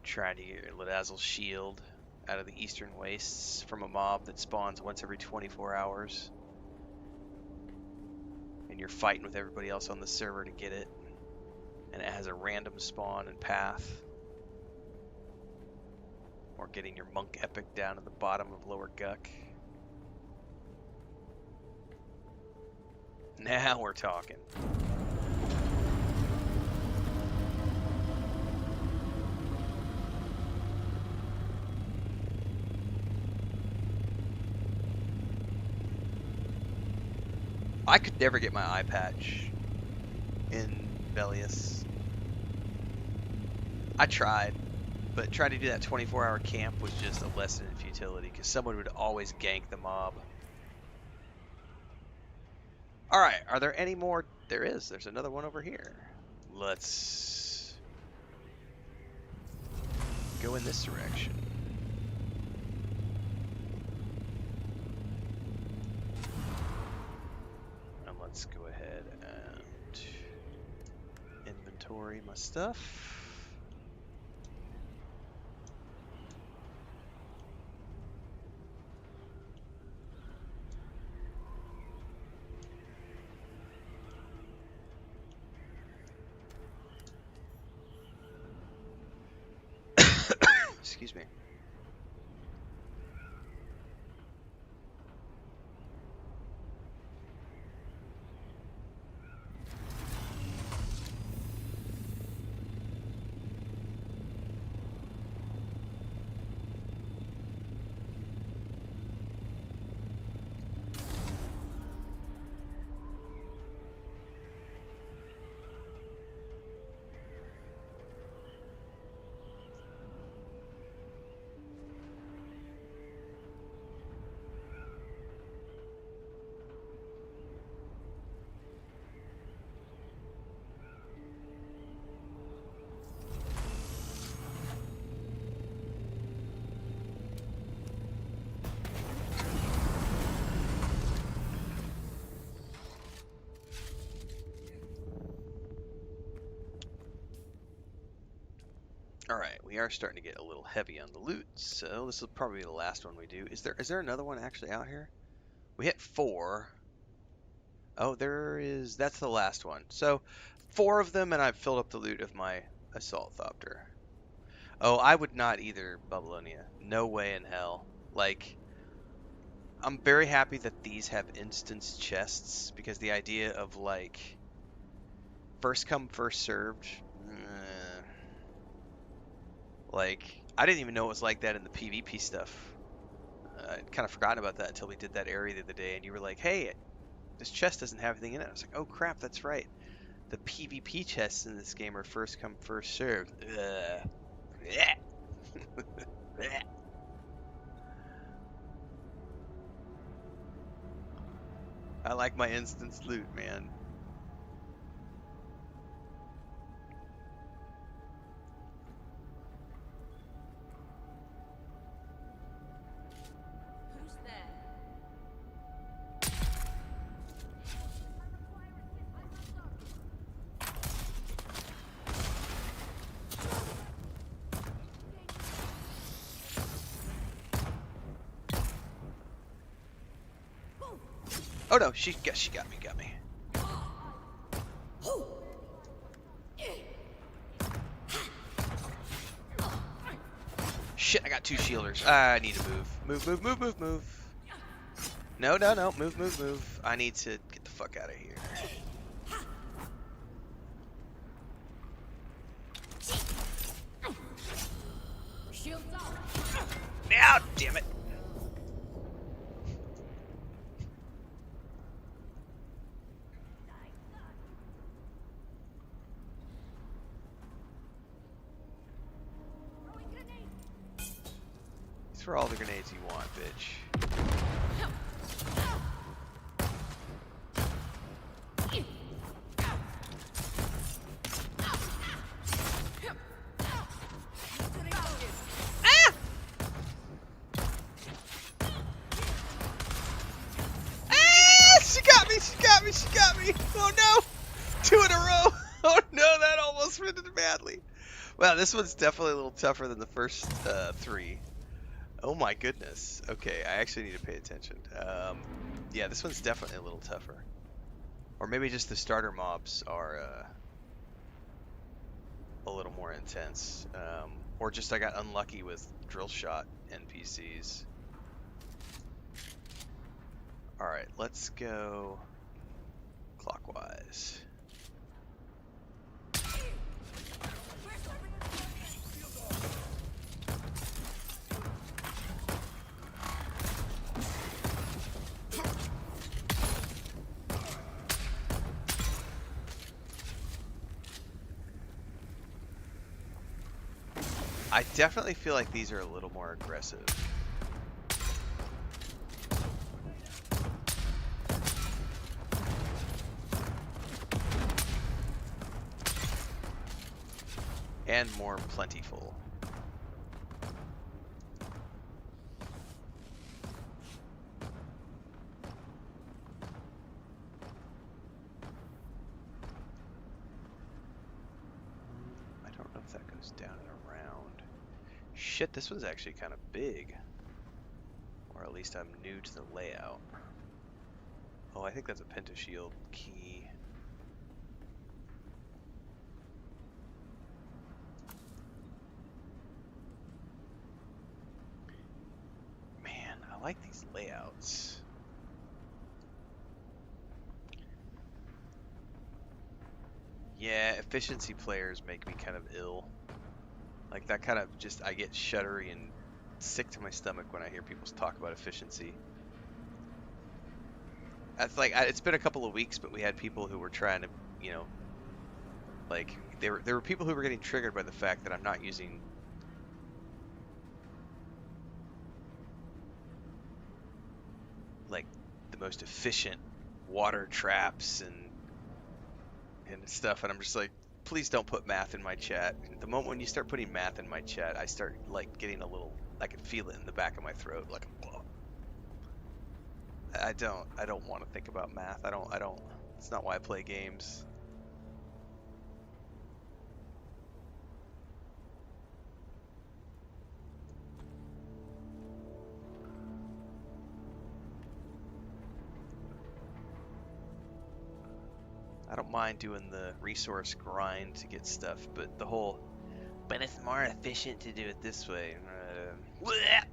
Trying to get your Ledazzle shield out of the Eastern Wastes from a mob that spawns once every 24 hours. And you're fighting with everybody else on the server to get it. And it has a random spawn and path. Or getting your Monk Epic down at the bottom of Lower Guck. Now we're talking. I could never get my eye patch in Velius. I tried, but trying to do that 24-hour camp was just a lesson in futility because someone would always gank the mob. Alright, are there any more? There is. There's another one over here. Let's go in this direction. And let's go ahead and inventory my stuff. Excuse me. All right, we are starting to get a little heavy on the loot, so this will probably be the last one we do. Is there another one actually out here? We hit 4. Oh, there is. That's the last one. So 4 of them, and I've filled up the loot of my assault thopter. Oh, I would not either, Babylonia. No way in hell. Like, I'm very happy that these have instance chests because the idea of like first come first served. Like, I didn't even know it was like that in the PvP stuff. I'd kind of forgotten about that until we did that area the other day, and you were like, "Hey, this chest doesn't have anything in it." I was like, "Oh crap, that's right. The PvP chests in this game are first come first served." I like my instance loot, man. Who's there? Oh no, she got me. Shit, I got 2 shielders. I need to move. No, move. I need to get the fuck out of here. Shields up. Now, damn it. Throwing grenade. Throw all the grenades you want, bitch. She got me. Oh no. 2 in a row. Oh no, that almost ended badly. Wow, this one's definitely a little tougher than the first 3. Oh my goodness. Okay, I actually need to pay attention. Yeah, this one's definitely a little tougher. Or maybe just the starter mobs are a little more intense. Or just I got unlucky with drill shot NPCs. Alright, let's go clockwise. I definitely feel like these are a little more aggressive. And more plentiful. I don't know if that goes down and around. Shit, this one's actually kind of big. Or at least I'm new to the layout. Oh, I think that's a pentashield key. Man, I like these layouts. Yeah, efficiency players make me kind of ill. Like that kind of just, I get shuddery and sick to my stomach when I hear people talk about efficiency. That's like, it's been a couple of weeks, but we had people who were trying to, you know, like there were people who were getting triggered by the fact that I'm not using like the most efficient water traps and stuff, and I'm just like, please don't put math in my chat. The moment when you start putting math in my chat, I start like getting a little, I can feel it in the back of my throat, like, whoa. I don't want to think about math. I don't, it's not why I play games. I don't mind doing the resource grind to get stuff, but the whole, but it's more efficient to do it this way. Bleh.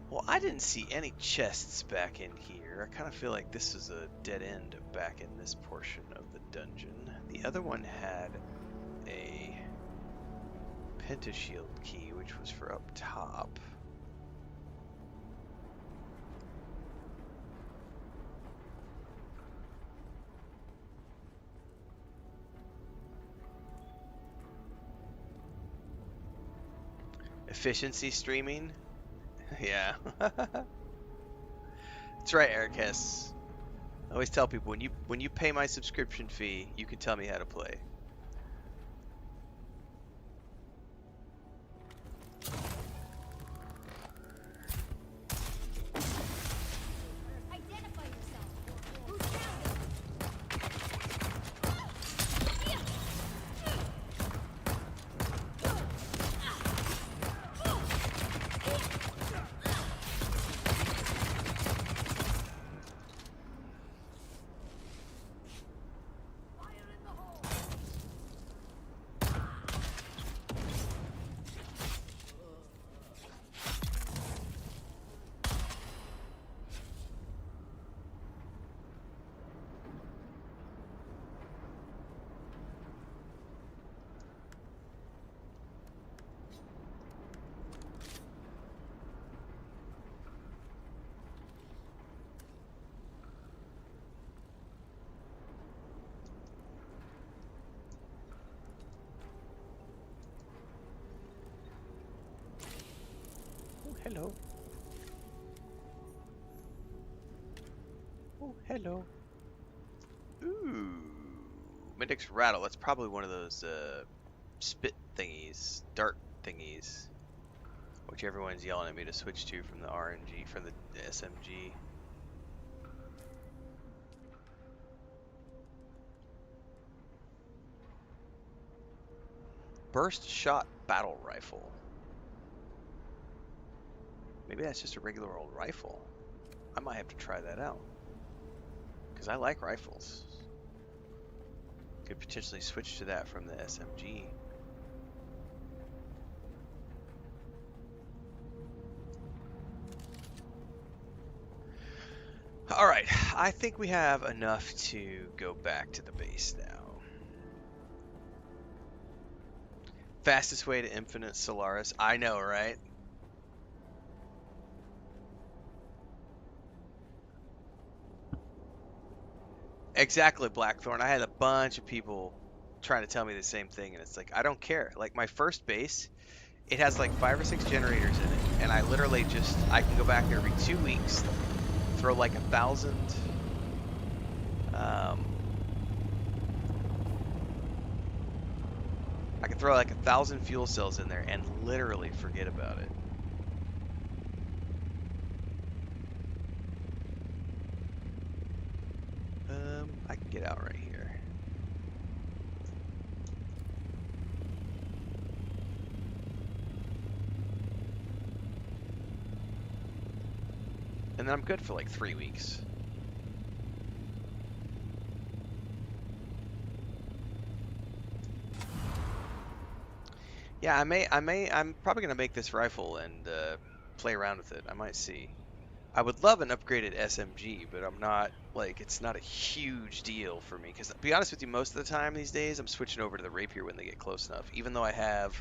Well, I didn't see any chests back in here. I kind of feel like this is a dead end back in this portion of the dungeon. The other one had a pentashield key, which was for up top. Efficiency streaming? Yeah. That's right, Ericus. I always tell people when you pay my subscription fee, you can tell me how to play. Identify yourself. Who's down? Oh, hello. Oh, hello. Ooh. Mendix Rattle. That's probably one of those spit thingies, dart thingies, which everyone's yelling at me to switch to from the RNG, from the SMG. Burst shot battle rifle. Maybe that's just a regular old rifle. I might have to try that out, because I like rifles. Could potentially switch to that from the SMG. Alright, I think we have enough to go back to the base now. Fastest way to infinite Solaris. I know, right? Exactly, Blackthorn. I had a bunch of people trying to tell me the same thing, and it's like, I don't care. Like, my first base, it has like 5 or 6 generators in it, and I literally just, I can go back there every 2 weeks, throw like 1,000, I can throw like 1,000 fuel cells in there and literally forget about it. I can get out right here. And then I'm good for like 3 weeks. Yeah, I'm probably gonna make this rifle and play around with it. I might see. I would love an upgraded SMG, but I'm not, like, it's not a huge deal for me. Because, to be honest with you, most of the time these days, I'm switching over to the Rapier when they get close enough. Even though I have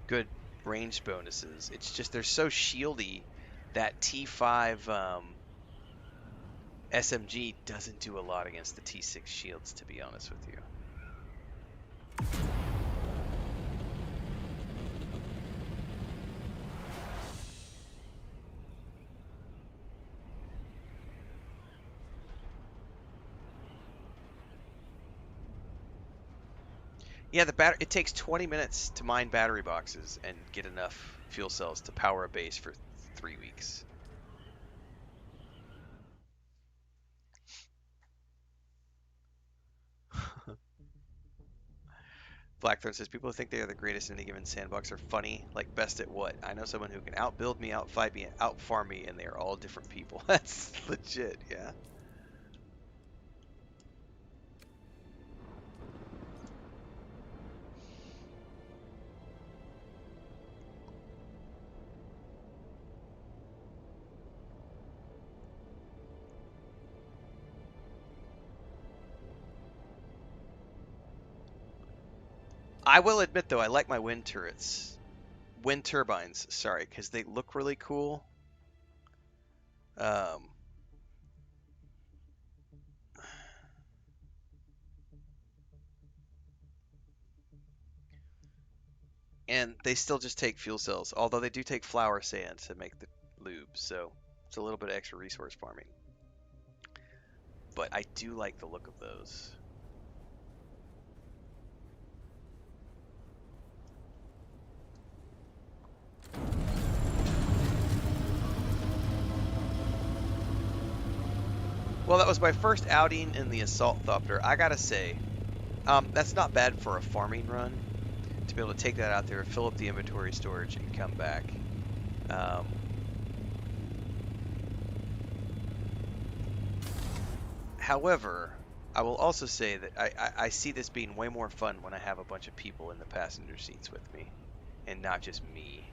good range bonuses, it's just they're so shieldy that T5 SMG doesn't do a lot against the T6 shields, to be honest with you. Yeah, it takes 20 minutes to mine battery boxes and get enough fuel cells to power a base for 3 weeks. Blackthorn says people who think they are the greatest in any given sandbox are funny. Like best at what? I know someone who can outbuild me, outfight me, outfarm me, and they are all different people. That's legit, yeah. I will admit though, I like my wind turrets. Wind turbines, sorry, because they look really cool. Um, and they still just take fuel cells, although they do take flower sand to make the lube, so it's a little bit of extra resource farming. But I do like the look of those. Well, that was my first outing in the Assault Thopter. I gotta say, that's not bad for a farming run, to be able to take that out there, fill up the inventory storage, and come back. However, I will also say that I see this being way more fun when I have a bunch of people in the passenger seats with me, and not just me.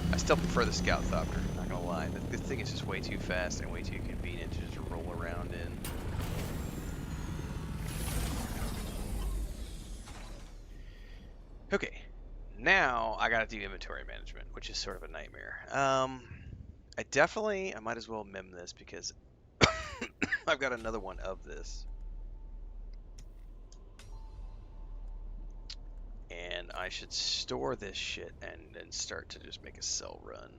I still prefer the Scout Thopter, not gonna lie. This thing is just way too fast and way too convenient to just roll around in. Okay, now I gotta do inventory management, which is sort of a nightmare. I might as well mem this because I've got another one of this. And I should store this shit and then start to just make a cell run.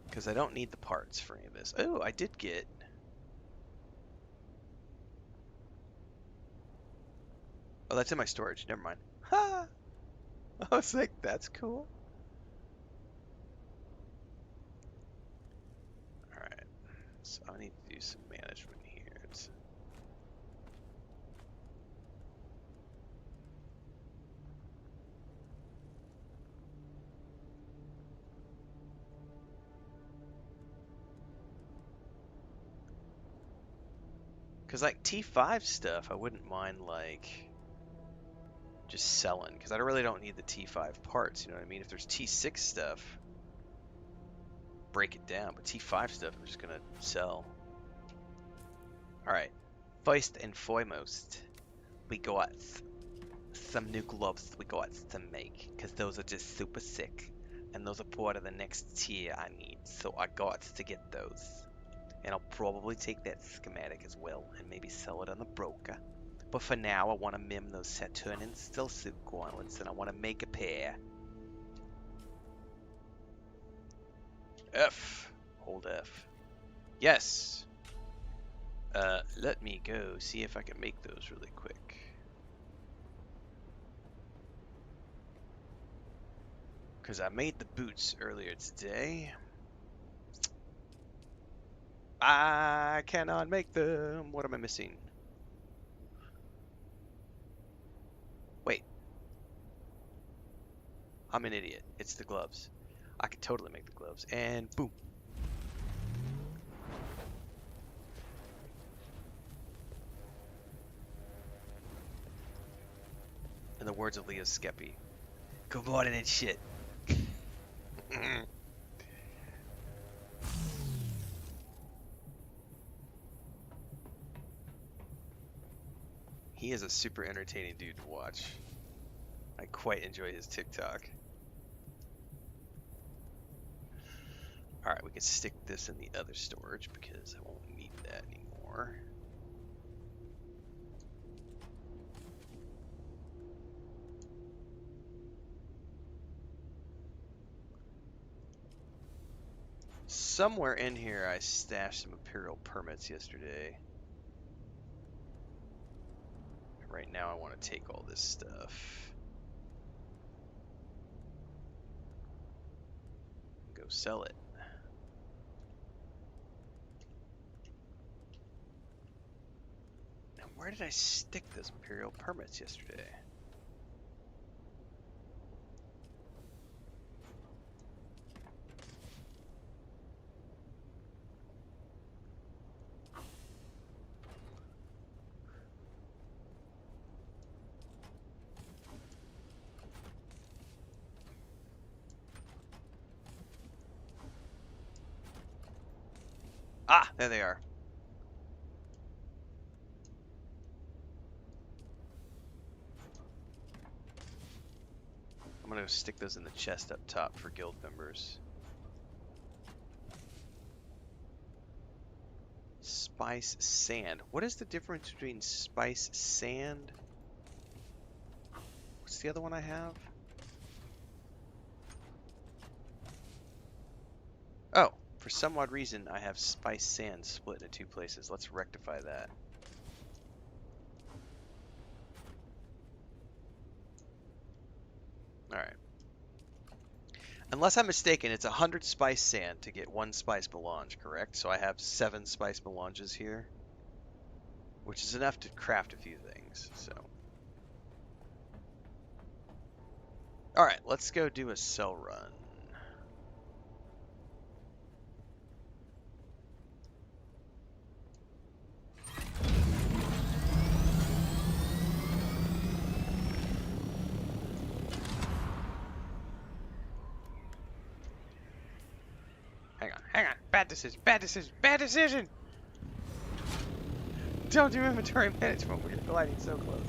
Because I don't need the parts for any of this. Oh, I did get... Oh, that's in my storage. Never mind. Ha! I was like, that's cool. Alright. So I need to do some management here. Because, like, T5 stuff, I wouldn't mind, like, just selling. Because I really don't need the T5 parts, you know what I mean? If there's T6 stuff, break it down. But T5 stuff, I'm just going to sell. Alright. First and foremost, we got some new gloves we got to make. Because those are just super sick. And those are part of the next tier I need. So I got to get those. And I'll probably take that schematic as well and maybe sell it on the broker. But for now, I want to mim those Saturnian still suit gauntlets and I want to make a pair. F. Hold F. Yes. Let me go see if I can make those really quick. Because I made the boots earlier today. I cannot make them. What am I missing? Wait. I'm an idiot. It's the gloves. I could totally make the gloves. And boom. words of Leo Skeppy. Good morning and shit. He is a super entertaining dude to watch. I quite enjoy his TikTok. Alright, we can stick this in the other storage because I won't need that anymore. Somewhere in here I stashed some Imperial permits yesterday. Right now I want to take all this stuff. And go sell it. Now where did I stick those Imperial permits yesterday? Ah, there they are. I'm gonna stick those in the chest up top for guild members. Spice sand. What is the difference between spice sand? What's the other one I have? Oh, for some odd reason I have spice sand split into two places. Let's rectify that. Alright. Unless I'm mistaken, it's 100 spice sand to get 1 spice melange, correct? So I have 7 spice melanges here, which is enough to craft a few things, so. Alright, let's go do a sell run. Hang on. Bad decision, bad decision, bad decision! Don't do inventory management, we're gliding so close.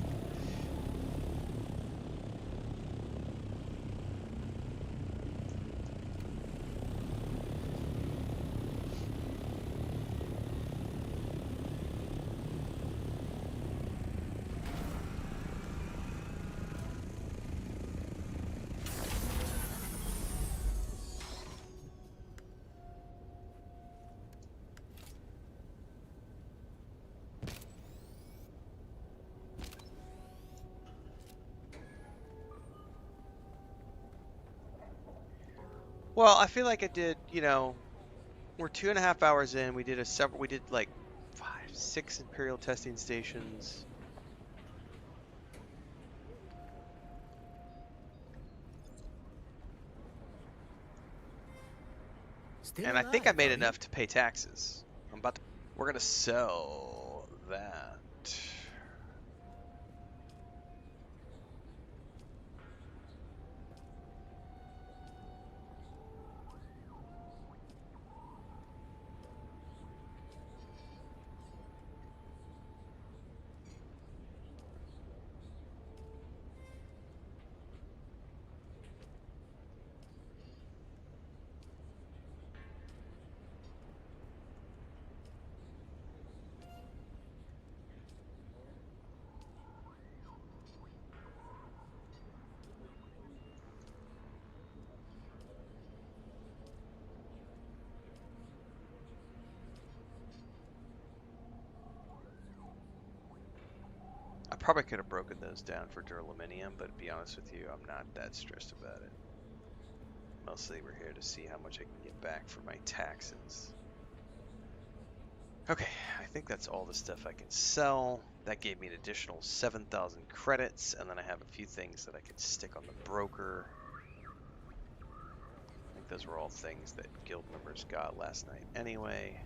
Well, I feel like I did, you know, we're 2.5 hours in. We did like 5, 6 Imperial testing stations. Still And I think I alive, made are you? enough to pay taxes. We're gonna sell that. I probably could have broken those down for duraluminum, but to be honest with you, I'm not that stressed about it. Mostly we're here to see how much I can get back for my taxes. Okay, I think that's all the stuff I can sell. That gave me an additional 7,000 credits, and then I have a few things that I can stick on the broker. I think those were all things that guild members got last night anyway.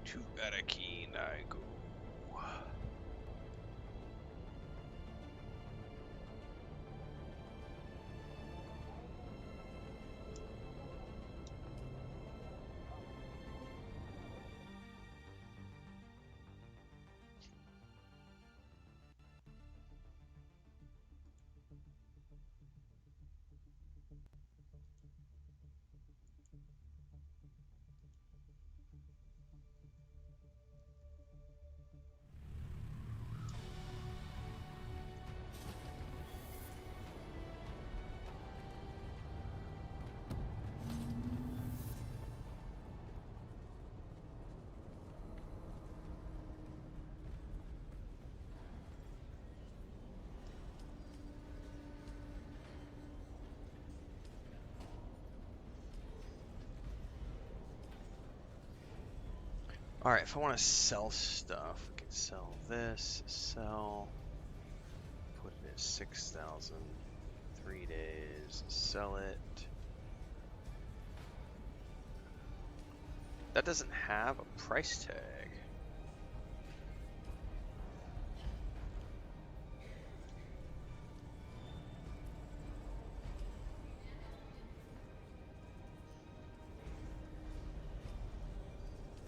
To Arakin I go. Alright, if I want to sell stuff, we can sell this, sell, put it at 6,000, 3 days, sell it. That doesn't have a price tag.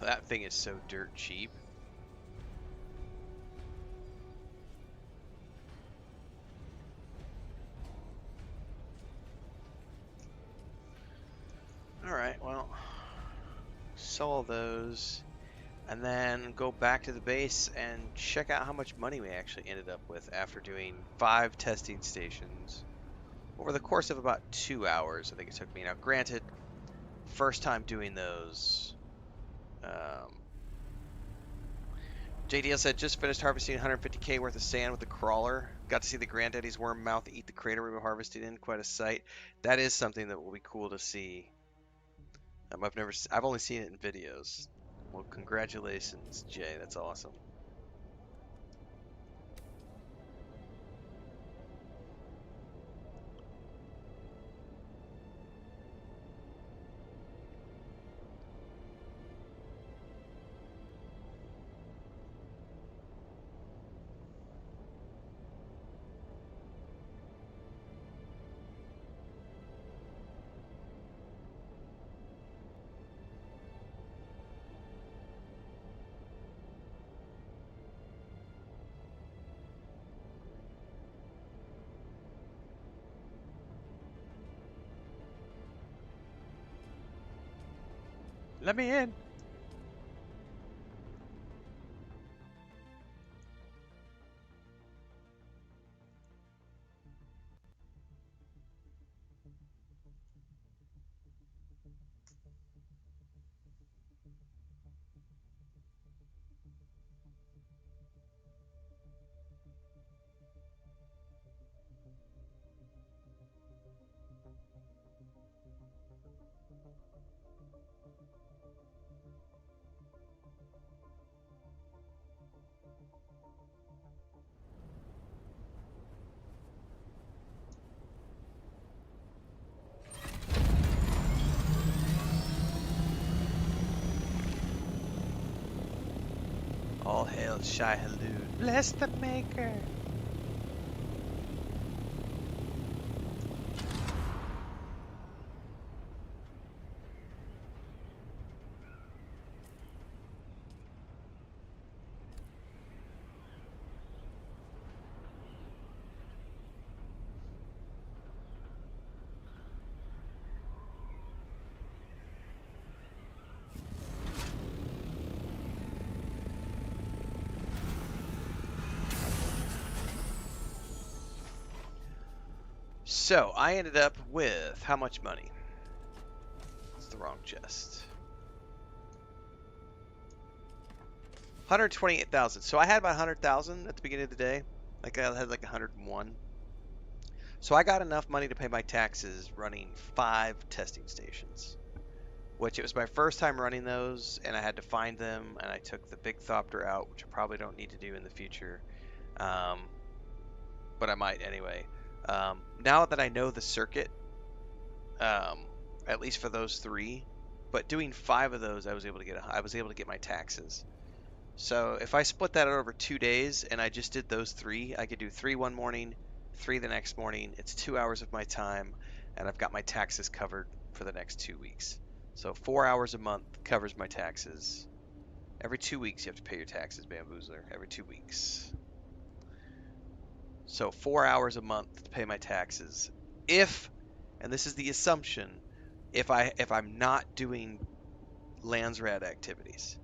That thing is so dirt cheap. Alright, well, sell all those, and then go back to the base and check out how much money we actually ended up with after doing 5 testing stations over the course of about 2 hours, I think it took me. Now, granted, first time doing those, JDL said, just finished harvesting 150k worth of sand with the crawler. Got to see the granddaddy's worm mouth eat the crater we were harvesting in. Quite a sight. That is something that will be cool to see. I've only seen it in videos. Well, congratulations, Jay. That's awesome. Let me in. hail Shai Halud. Bless the Maker. So I ended up with how much money? It's the wrong chest. 128,000. So I had about 100,000 at the beginning of the day. Like I had like 101. So I got enough money to pay my taxes running 5 testing stations, which it was my first time running those, and I had to find them, and I took the big thopter out, which I probably don't need to do in the future, but I might anyway. Now that I know the circuit, at least for those 3, but doing 5 of those, I was able to get my taxes. So if I split that out over 2 days and I just did those 3, I could do 3 one morning, 3 the next morning. It's 2 hours of my time, and I've got my taxes covered for the next 2 weeks. So 4 hours a month covers my taxes. Every 2 weeks you have to pay your taxes, Bamboozler. Every 2 weeks. So 4 hours a month to pay my taxes. If, and this is the assumption, if I'm not doing Landsrad activities,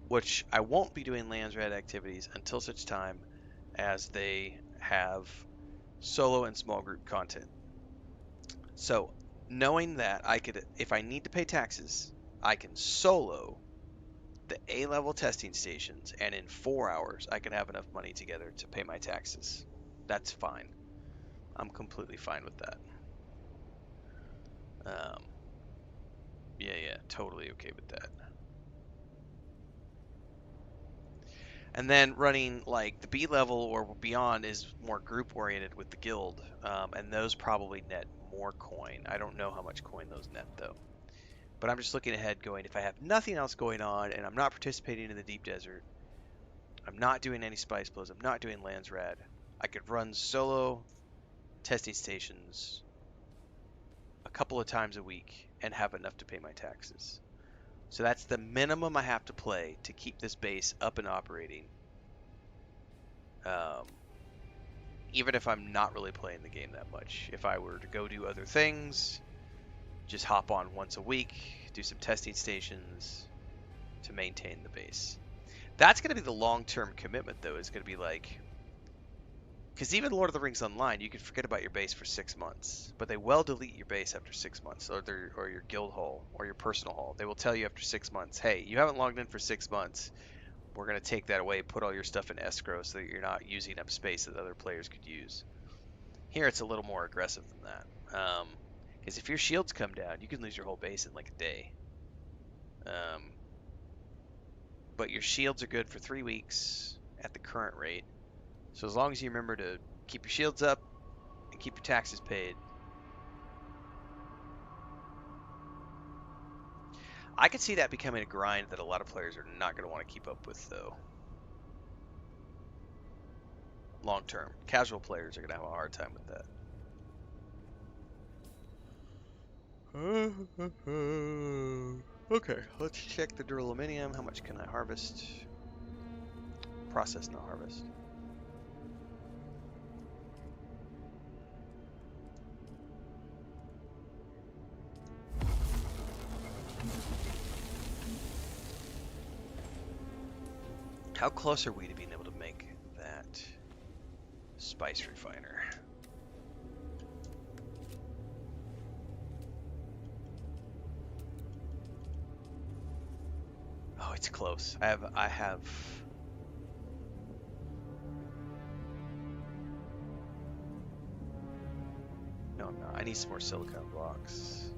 which I won't be doing Landsrad activities until such time as they have solo and small group content. So knowing that I could, if I need to pay taxes, I can solo the A-level testing stations, and in 4 hours I could have enough money together to pay my taxes. That's fine. I'm completely fine with that. Yeah, totally okay with that. And then running like the B level or beyond is more group oriented with the guild, and those probably net more coin. I don't know how much coin those net though. But I'm just looking ahead going, if I have nothing else going on and I'm not participating in the deep desert, I'm not doing any spice blows, I'm not doing Landsrad, I could run solo testing stations a couple of times a week and have enough to pay my taxes. So that's the minimum I have to play to keep this base up and operating. Even if I'm not really playing the game that much. If I were to go do other things, just hop on once a week, do some testing stations to maintain the base. That's going to be the long-term commitment, though. Is going to be like, because even Lord of the Rings Online, you can forget about your base for 6 months, but they will delete your base after 6 months, or your guild hall, or your personal hall. They will tell you after 6 months, hey, you haven't logged in for 6 months. We're going to take that away, put all your stuff in escrow so that you're not using up space that other players could use. Here it's a little more aggressive than that. Because if your shields come down, you can lose your whole base in like a day. But your shields are good for 3 weeks at the current rate. So as long as you remember to keep your shields up and keep your taxes paid. I could see that becoming a grind that a lot of players are not going to want to keep up with, though. Long term. Casual players are going to have a hard time with that. Okay, let's check the duraluminum. How much can I harvest? Process, not harvest. How close are we to being able to make that spice refiner? Oh, it's close. I have No, I'm not. I need some more silicone blocks.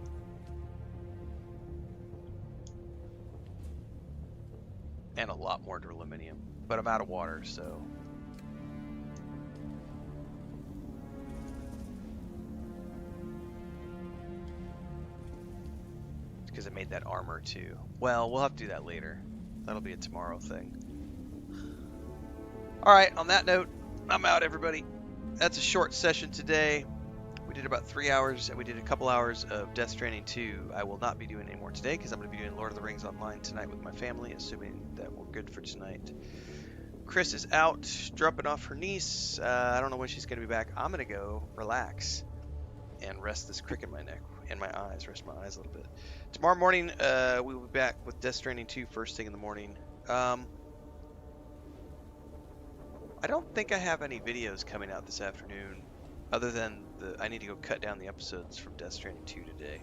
And a lot more duraluminum. But I'm out of water, so... because I made that armor too. Well, we'll have to do that later. That'll be a tomorrow thing. All right, on that note, I'm out, everybody. That's a short session today. We did about 3 hours, and we did a couple hours of Death Stranding 2. I will not be doing any more today because I'm going to be doing Lord of the Rings online tonight with my family, assuming that we're good for tonight. Chris is out, dropping off her niece. I don't know when she's going to be back. I'm going to go relax and rest this crick in my neck and my eyes, rest my eyes a little bit. Tomorrow morning, we will be back with Death Stranding 2 first thing in the morning. I don't think I have any videos coming out this afternoon other than I need to go cut down the episodes from Death Stranding 2 today.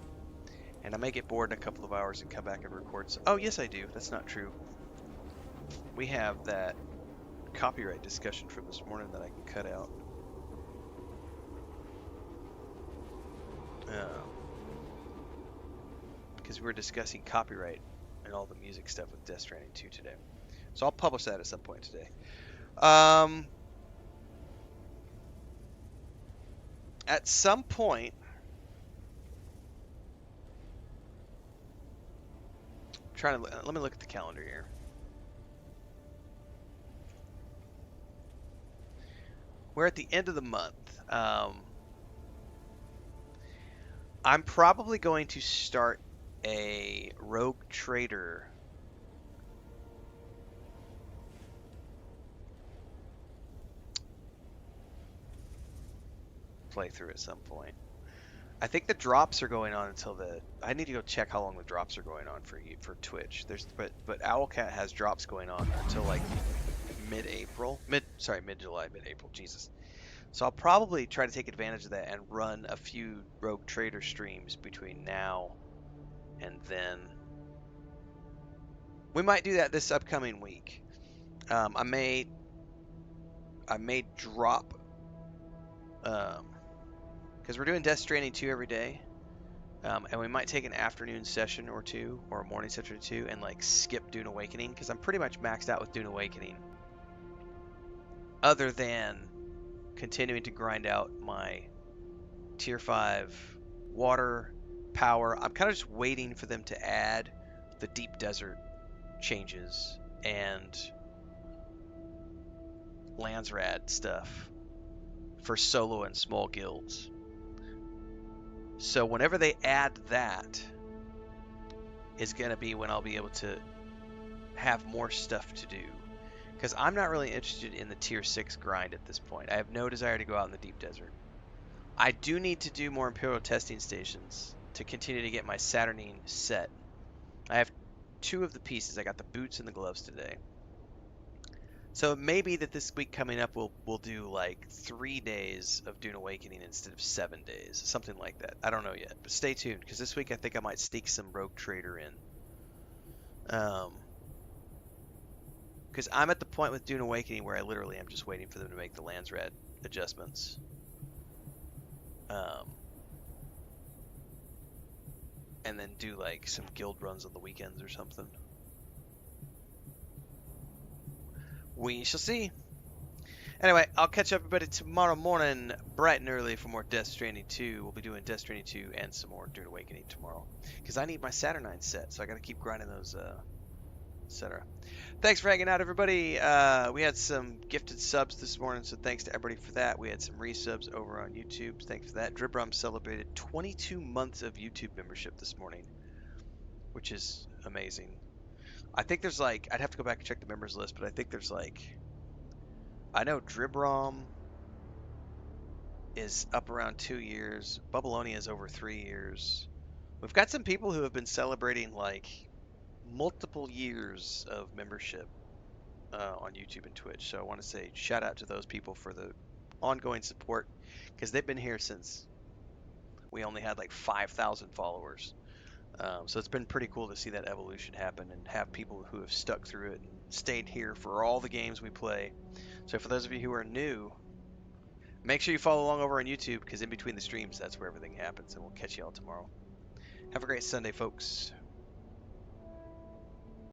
And I may get bored in a couple of hours and come back and record some. Oh, yes, I do. That's not true. We have that copyright discussion from this morning that I can cut out. Because we were discussing copyright and all the music stuff with Death Stranding 2 today. So I'll publish that at some point today. At some point, let me look at the calendar here. We're at the end of the month. I'm probably going to start a Rogue Trader playthrough at some point. I think the drops are going on until I need to go check how long the drops are going on for Twitch. But Owlcat has drops going on until like mid-July, mid-April, Jesus. So I'll probably try to take advantage of that and run a few Rogue Trader streams between now and then. We might do that this upcoming week. I may drop, because we're doing Death Stranding 2 every day, and we might take an afternoon session or two, or a morning session or two, and like skip Dune Awakening, because I'm pretty much maxed out with Dune Awakening, other than continuing to grind out my tier 5 water, power. I'm kind of just waiting for them to add the deep desert changes and Landsrad stuff for solo and small guilds. So whenever they add that is going to be when I'll be able to have more stuff to do. Because I'm not really interested in the tier 6 grind at this point. I have no desire to go out in the deep desert. I do need to do more Imperial testing stations to continue to get my Saturnine set. I have 2 of the pieces. I got the boots and the gloves today. So it may be that this week coming up we'll do like 3 days of Dune Awakening instead of 7 days. Something like that. I don't know yet. But stay tuned, because this week I think I might sneak some Rogue Trader in. Because I'm at the point with Dune Awakening where I literally am just waiting for them to make the Landsrad adjustments. And then do like some guild runs on the weekends or something. We shall see. Anyway, I'll catch everybody tomorrow morning, bright and early, for more Death Stranding 2. We'll be doing Death Stranding 2 and some more Dune Awakening tomorrow. Because I need my Saturnine set, so I got to keep grinding those, etc. Thanks for hanging out, everybody. We had some gifted subs this morning, so thanks to everybody for that. We had some resubs over on YouTube. Thanks for that. Dribrum celebrated 22 months of YouTube membership this morning, which is amazing. I think there's like, I'd have to go back and check the members list, but I think there's like, I know Dribrom is up around 2 years. Bubbleonia is over 3 years. We've got some people who have been celebrating like multiple years of membership on YouTube and Twitch. So I want to say shout out to those people for the ongoing support, because they've been here since we only had like 5,000 followers. So it's been pretty cool to see that evolution happen and have people who have stuck through it and stayed here for all the games we play. So for those of you who are new, make sure you follow along over on YouTube, because in between the streams, that's where everything happens. And we'll catch you all tomorrow. Have a great Sunday, folks.